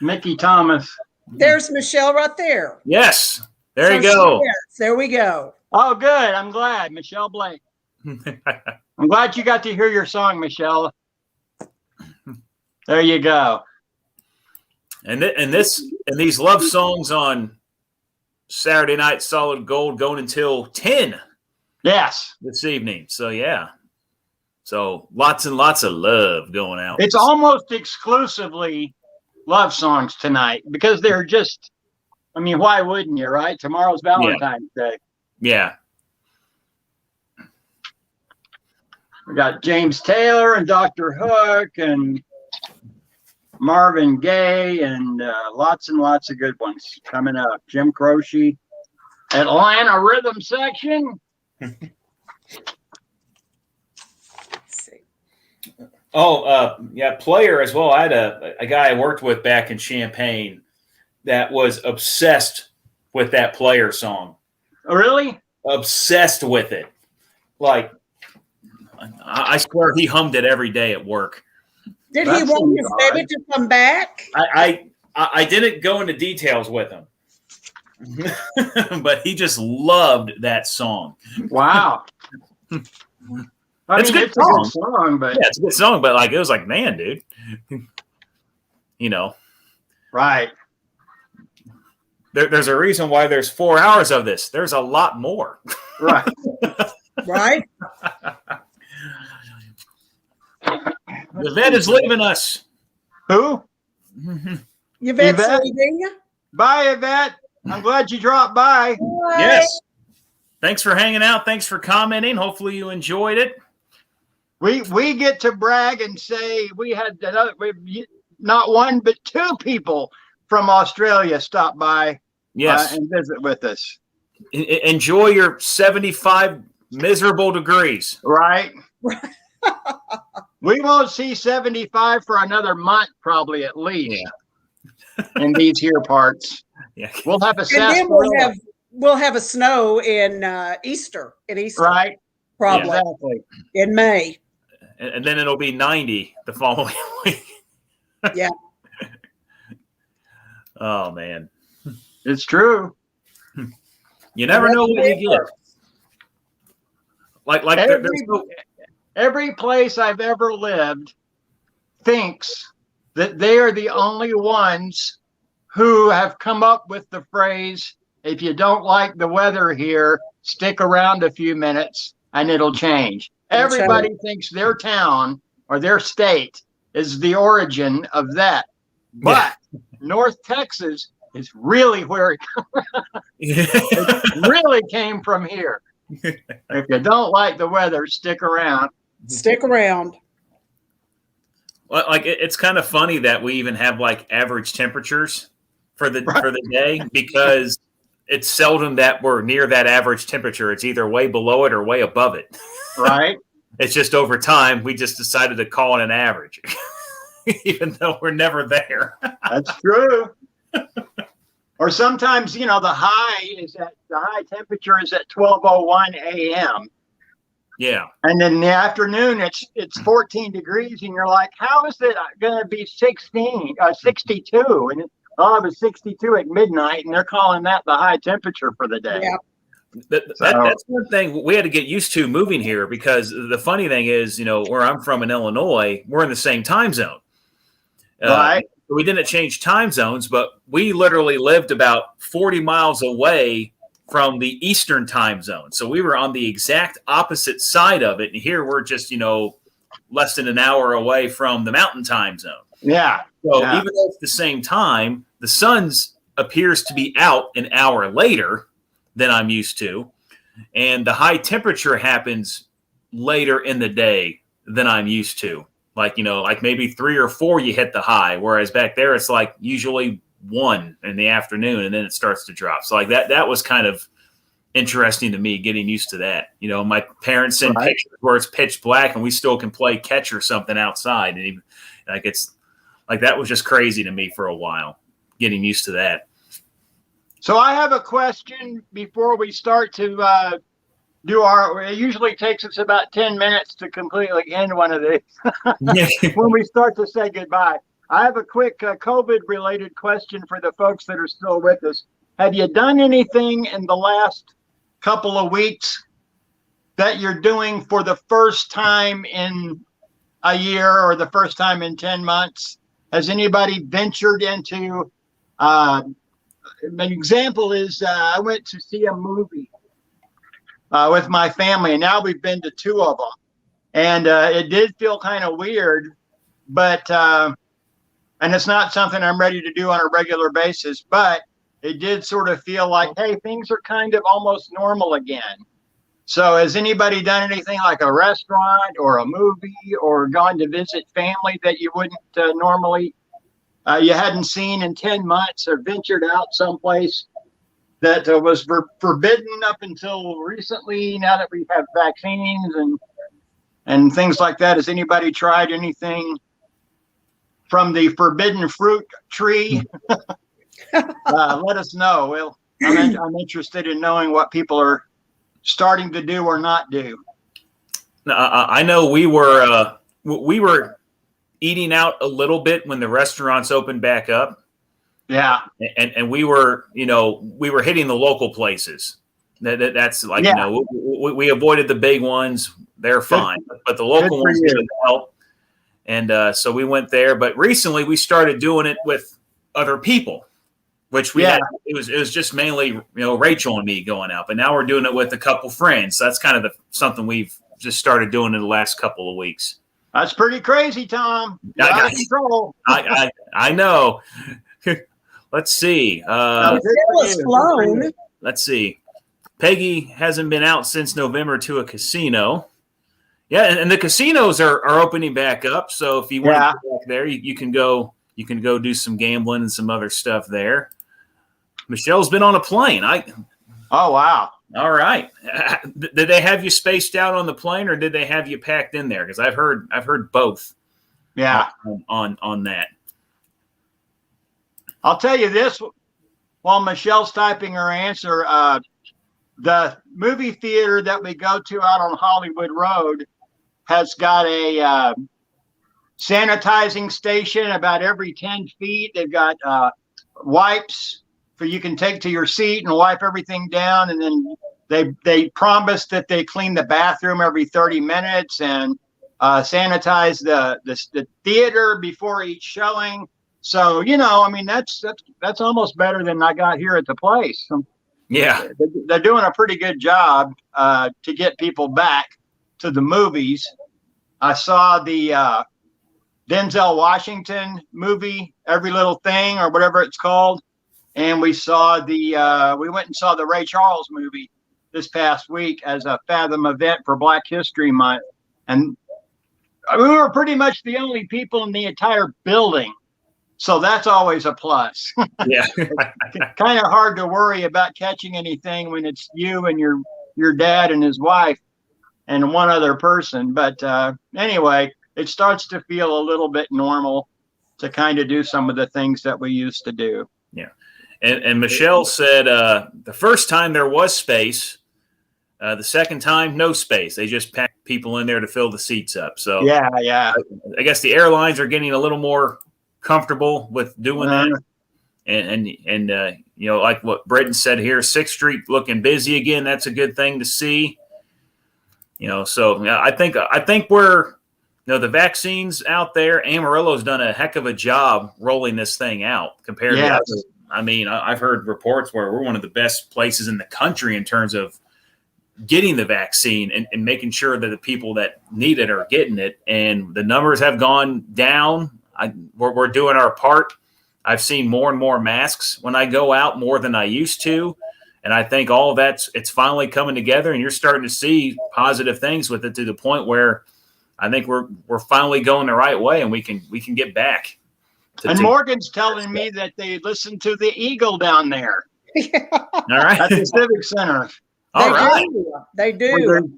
Mickey Thomas. There's Michelle right there. Yes. There you go. There we go. Oh, good. I'm glad. Michelle Blake. I'm glad you got to hear your song, Michelle. There you go. And these love songs on Saturday Night Solid Gold going until 10. Yes. This evening. So, yeah. So, lots and lots of love going out. It's almost exclusively love songs tonight because they're just, I mean, why wouldn't you, right? Tomorrow's Valentine's Day. Yeah. We got James Taylor and Dr. Hook and Marvin Gaye and lots and lots of good ones coming up. Jim Croce, Atlanta Rhythm Section. Player as well. I had a guy I worked with back in Champaign that was obsessed with that Player song. Oh, really? Obsessed with it. Like, I swear he hummed it every day at work. Did he want his baby to come back? I didn't go into details with him, but he just loved that song. Wow. It's a good song, but yeah, it's a good song. But like, it was like, man, dude, you know, right. There's a reason why there's 4 hours of this. There's a lot more. Right. Right. The vet is leaving us. Who? Yvette's Yvette? leaving. Bye, Yvette. I'm glad you dropped by. Bye. Yes. Thanks for hanging out. Thanks for commenting. Hopefully you enjoyed it. We get to brag and say we had not one but two people from Australia stop by and visit with us. Enjoy your 75 miserable degrees. Right. We won't see 75 for another month, probably at least. Yeah. In these here parts. Yeah. We'll have a and then we'll have a snow in Easter. Right. Probably. Exactly. In May. And then it'll be 90 the following week. Yeah. Oh man. It's true. You never know what you get. Like every place I've ever lived thinks that they are the only ones who have come up with the phrase, if you don't like the weather here, stick around a few minutes and it'll change. Everybody thinks their town or their state is the origin of that. But North Texas is really where it really came from here. If you don't like the weather, stick around. Stick around. Well, like it's kind of funny that we even have like average temperatures for the day, because it's seldom that we're near that average temperature. It's either way below it or way above it. Right. It's just over time we just decided to call it an average, even though we're never there. That's true. Or sometimes, the high temperature is at 12:01 a.m. Yeah. And in the afternoon, it's 14 degrees, and you're like, how is it going to be 62? And it was 62 at midnight, and they're calling that the high temperature for the day. Yeah. That's one thing we had to get used to moving here, because the funny thing is, where I'm from in Illinois, we're in the same time zone. Right. We didn't change time zones, but we literally lived about 40 miles away from the Eastern time zone. So we were on the exact opposite side of it. And here we're just, less than an hour away from the Mountain time zone. Yeah. So even though it's the same time, the sun appears to be out an hour later than I'm used to. And the high temperature happens later in the day than I'm used to. Like maybe 3 or 4 you hit the high, whereas back there it's like usually 1 in the afternoon and then it starts to drop. So like that was kind of interesting to me, getting used to that. My parents send pictures where it's pitch black and we still can play catch or something outside. And even it's like, that was just crazy to me for a while, getting used to that. So I have a question before we start to it usually takes us about 10 minutes to completely end one of these when we start to say goodbye. I have a quick COVID-related question for the folks that are still with us. Have you done anything in the last couple of weeks that you're doing for the first time in a year or the first time in 10 months? Has anybody ventured into an example is I went to see a movie with my family, and now we've been to 2 of them, and it did feel kind of weird, but and it's not something I'm ready to do on a regular basis, but it did sort of feel like, hey, things are kind of almost normal again. So has anybody done anything like a restaurant or a movie or gone to visit family that you wouldn't normally you hadn't seen in 10 months, or ventured out someplace that was forbidden up until recently, now that we have vaccines and things like that? Has anybody tried anything from the forbidden fruit tree? Let us know. I'm interested in knowing what people are starting to do or not do. I know we were eating out a little bit when the restaurants opened back up. Yeah. And we were hitting the local places. That's like, we avoided the big ones. They're fine, but the local ones needed help. And so we went there. But recently we started doing it with other people, which we had. It was just mainly, Rachel and me going out. But now we're doing it with a couple friends. So that's kind of something we've just started doing in the last couple of weeks. That's pretty crazy, Tom. Out of control. I know. Let's see. Let's see. Peggy hasn't been out since November to a casino. Yeah, and the casinos are opening back up. So if you want to go back there, you can go do some gambling and some other stuff there. Michelle's been on a plane. Oh wow. All right. Did they have you spaced out on the plane, or did they have you packed in there? Because I've heard both. Yeah. On that. I'll tell you this while Michelle's typing her answer. The movie theater that we go to out on Hollywood Road has got a sanitizing station about every 10 feet. They've got wipes for you can take to your seat and wipe everything down. And then they promise that they clean the bathroom every 30 minutes and sanitize the theater before each showing. So, that's almost better than I got here at the place. Yeah. They're doing a pretty good job to get people back to the movies. I saw the Denzel Washington movie, Every Little Thing, or whatever it's called. And we went and saw the Ray Charles movie this past week as a Fathom event for Black History Month. And we were pretty much the only people in the entire building. So that's always a plus. Yeah. Kind of hard to worry about catching anything when it's you and your dad and his wife and one other person. But anyway, it starts to feel a little bit normal to kind of do some of the things that we used to do. Yeah. And Michelle said the first time there was space, the second time, no space. They just packed people in there to fill the seats up. So yeah. I guess the airlines are getting a little more comfortable with doing that. And like what Britton said here, 6th Street looking busy again. That's a good thing to see. So I think we're, the vaccines out there, Amarillo's done a heck of a job rolling this thing out compared to others. I mean, I've heard reports where we're one of the best places in the country in terms of getting the vaccine and making sure that the people that need it are getting it. And the numbers have gone down. We're doing our part. I've seen more and more masks when I go out, more than I used to. And I think all of it's finally coming together, and you're starting to see positive things with it to the point where I think we're finally going the right way, and we can get back. And Morgan's telling me that they listen to the Eagle down there. All right. At the Civic Center. All right. They do.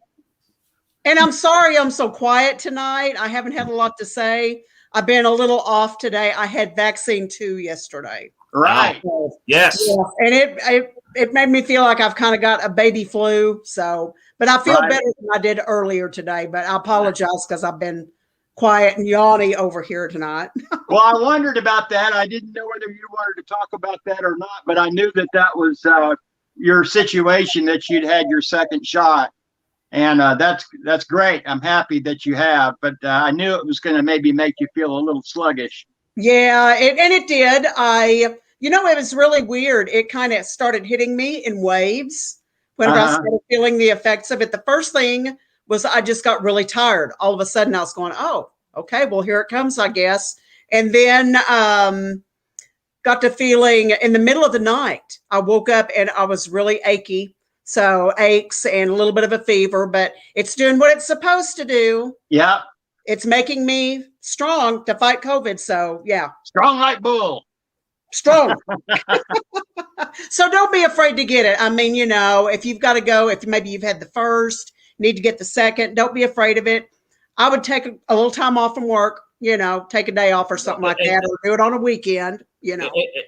And I'm sorry I'm so quiet tonight. I haven't had a lot to say. I've been a little off today. I had vaccine 2 yesterday. Right. Yes. Yeah. And it made me feel like I've kind of got a baby flu. So, but I feel better than I did earlier today. But I apologize because I've been quiet and yawny over here tonight. Well, I wondered about that. I didn't know whether you wanted to talk about that or not, but I knew that was your situation, that you'd had your second shot. And that's great. I'm happy that you have, but I knew it was going to maybe make you feel a little sluggish. Yeah, and it did. It was really weird. It kind of started hitting me in waves when I started feeling the effects of it. The first thing was I just got really tired. All of a sudden I was going, oh, okay, well, here it comes, I guess. And then got to feeling in the middle of the night, I woke up and I was really achy. So aches and a little bit of a fever, but it's doing what it's supposed to do. Yeah. It's making me strong to fight COVID. So yeah. Strong like bull. Strong. So don't be afraid to get it. I mean, if you've got to go, if maybe you've had the first, need to get the second, don't be afraid of it. I would take a little time off from work, take a day off or something like that, or do it on a weekend,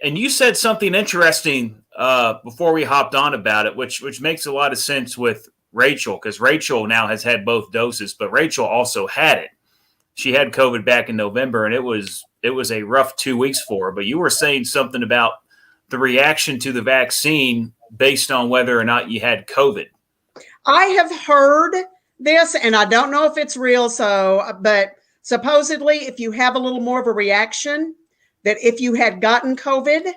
And you said something interesting before we hopped on about it, which makes a lot of sense with Rachel, because Rachel now has had both doses, but Rachel also had it. She had COVID back in November, and it was a rough 2 weeks for her. But you were saying something about the reaction to the vaccine based on whether or not you had COVID. I have heard this, and I don't know if it's real. But supposedly, if you have a little more of a reaction, that if you had gotten COVID,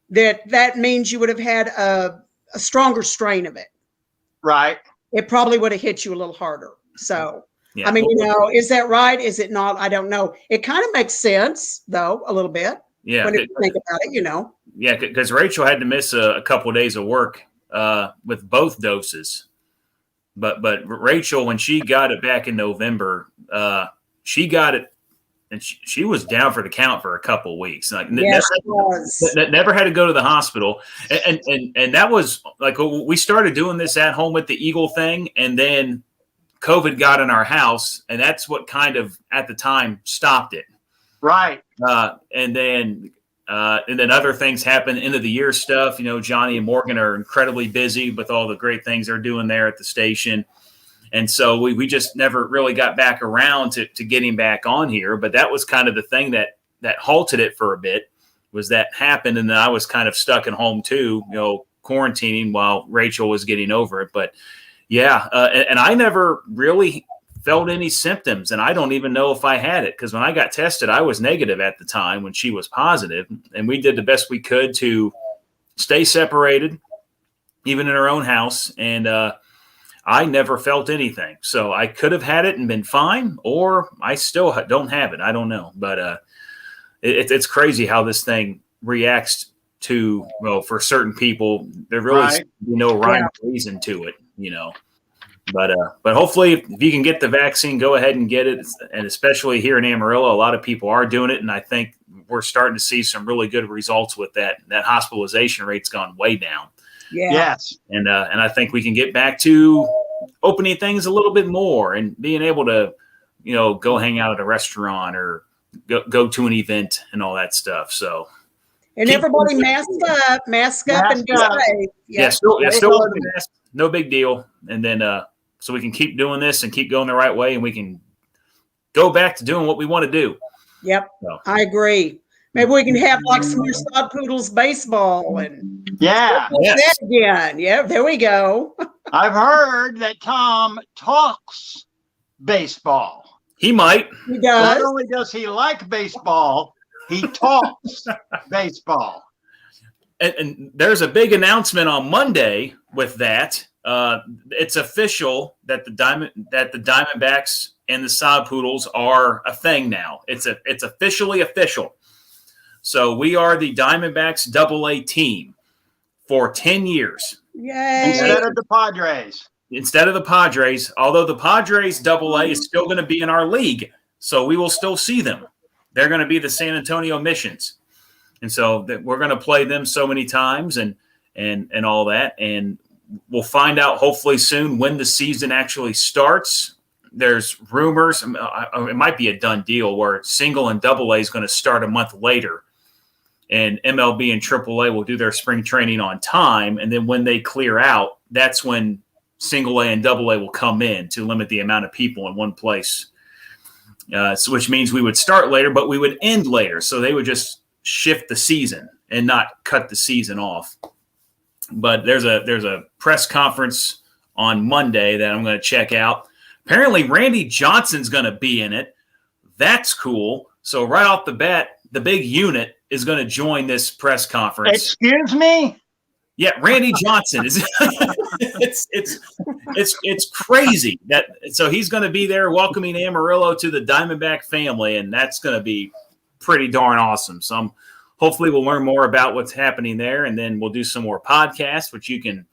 that means you would have had a stronger strain of it. Right. It probably would have hit you a little harder. So, Yeah. I mean, is that right? Is it not? I don't know. It kind of makes sense, though, a little bit. Yeah. When you think about it, Yeah, because Rachel had to miss a couple of days of work with both doses. But Rachel, when she got it back in November, she got it, and she was down for the count for a couple of weeks. Like never had to go to the hospital, and that was like we started doing this at home with the Eagle thing, and then COVID got in our house, and that's what kind of at the time stopped it. Right. And then other things happen, end of the year stuff. Johnny and Morgan are incredibly busy with all the great things they're doing there at the station. And so we just never really got back around to getting back on here. But that was kind of the thing that halted it for a bit, was that happened. And then I was kind of stuck at home too, quarantining while Rachel was getting over it. But yeah, and I never really felt any symptoms, and I don't even know if I had it, because when I got tested, I was negative at the time when she was positive, and we did the best we could to stay separated, even in our own house, and I never felt anything. So I could have had it and been fine, or I still don't have it. I don't know, but it's crazy how this thing reacts to, for certain people. There really is no rhyme or reason to it, But hopefully, if you can get the vaccine, go ahead and get it. And especially here in Amarillo, a lot of people are doing it. And I think we're starting to see some really good results with that. That hospitalization rate's gone way down. Yeah. Yes. And I think we can get back to opening things a little bit more and being able to, go hang out at a restaurant or go to an event and all that stuff. So. And everybody mask up and be safe. Yeah, still wear the mask. No big deal. And then so we can keep doing this and keep going the right way, and we can go back to doing what we want to do. Yep, so. I agree. Maybe we can have like some more Sod Poodles baseball and that again. Yeah, there we go. I've heard that Tom talks baseball. He might. He does. Not only does he like baseball, he talks baseball. And there's a big announcement on Monday with that. It's official that the Diamondbacks and the Sod Poodles are a thing now. It's officially official. So we are the Diamondbacks AA team for 10 years. Yay. Instead of the Padres. Although the Padres AA is still going to be in our league, so we will still see them. They're going to be the San Antonio Missions. And so we're going to play them so many times and all that. And we'll find out hopefully soon when the season actually starts. There's rumors. It might be a done deal where single and double A is going to start a month later. And MLB and triple A will do their spring training on time. And then when they clear out, that's when single A and double A will come in to limit the amount of people in one place. So which means we would start later, but we would end later. So they would just shift the season and not cut the season off. But there's a press conference on Monday that I'm going to check out. Apparently Randy Johnson's going to be in it. That's cool. So right off the bat, the big unit is going to join this press conference. Excuse me? Yeah, Randy Johnson is. it's crazy that. So he's going to be there welcoming Amarillo to the Diamondback family, and that's going to be pretty darn awesome. So hopefully we'll learn more about what's happening there, and then we'll do some more podcasts, which you can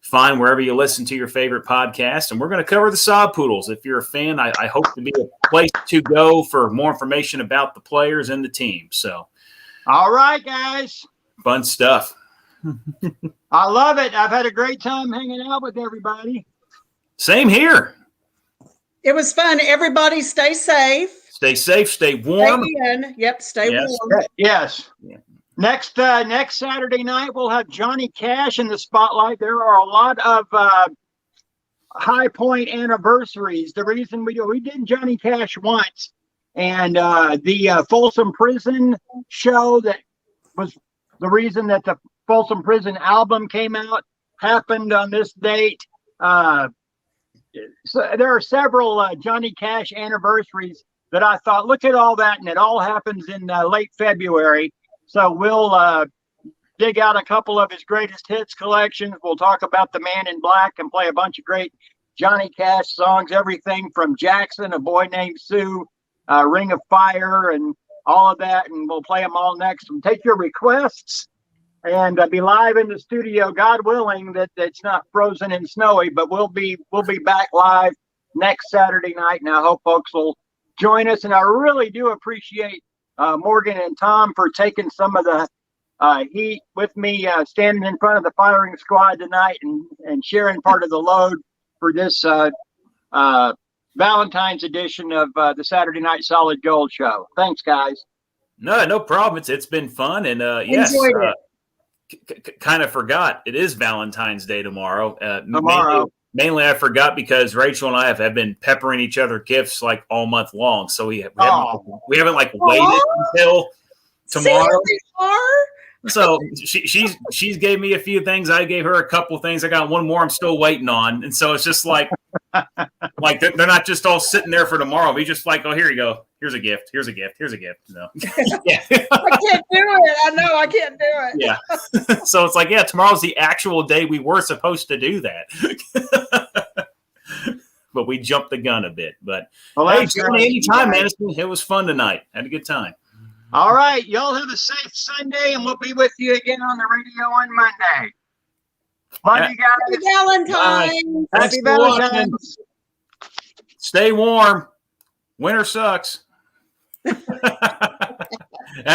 find wherever you listen to your favorite podcast. And we're going to cover the Sod Poodles. If you're a fan, I hope to be a place to go for more information about the players and the team. So, all right, guys. Fun stuff. I love it. I've had a great time hanging out with everybody. Same here. It was fun. Everybody stay safe. Stay safe. Stay warm. Stay in. Yep. Stay warm. Yes. Yeah. Next Saturday night, we'll have Johnny Cash in the spotlight. There are a lot of high point anniversaries. The reason we did Johnny Cash once, and the Folsom Prison show that was the reason that the Folsom Prison album came out happened on this date. So there are several Johnny Cash anniversaries that I thought, look at all that, and it all happens in late February. So we'll dig out a couple of his greatest hits collections. We'll talk about The Man in Black and play a bunch of great Johnny Cash songs, everything from Jackson, A Boy Named Sue, Ring of Fire, and all of that. And we'll play them all next. And take your requests and be live in the studio, God willing, that it's not frozen and snowy, but we'll be back live next Saturday night. And I hope folks will join us. And I really do appreciate Morgan and Tom for taking some of the heat with me, standing in front of the firing squad tonight and sharing part of the load for this Valentine's edition of the Saturday Night Solid Gold Show. Thanks, guys. No problem. It's been fun, and yes, kind of forgot it is Valentine's Day tomorrow. Mainly I forgot because Rachel and I have been peppering each other gifts like all month long, so we haven't like waited until tomorrow. So she's gave me a few things. I gave her a couple things. I got one more I'm still waiting on. And so it's just like they're not just all sitting there for tomorrow. We just like, oh, here you go. Here's a gift. Here's a gift. Here's a gift. No. Yeah. I can't do it. I know I can't do it. Yeah. So it's like, yeah, tomorrow's the actual day we were supposed to do that. But we jumped the gun a bit. But hey, anytime, man. It was fun tonight. Had a good time. All right. Y'all have a safe Sunday, and we'll be with you again on the radio on Monday. Love you guys. Happy Valentine's. Happy Valentine's. Stay warm. Winter sucks.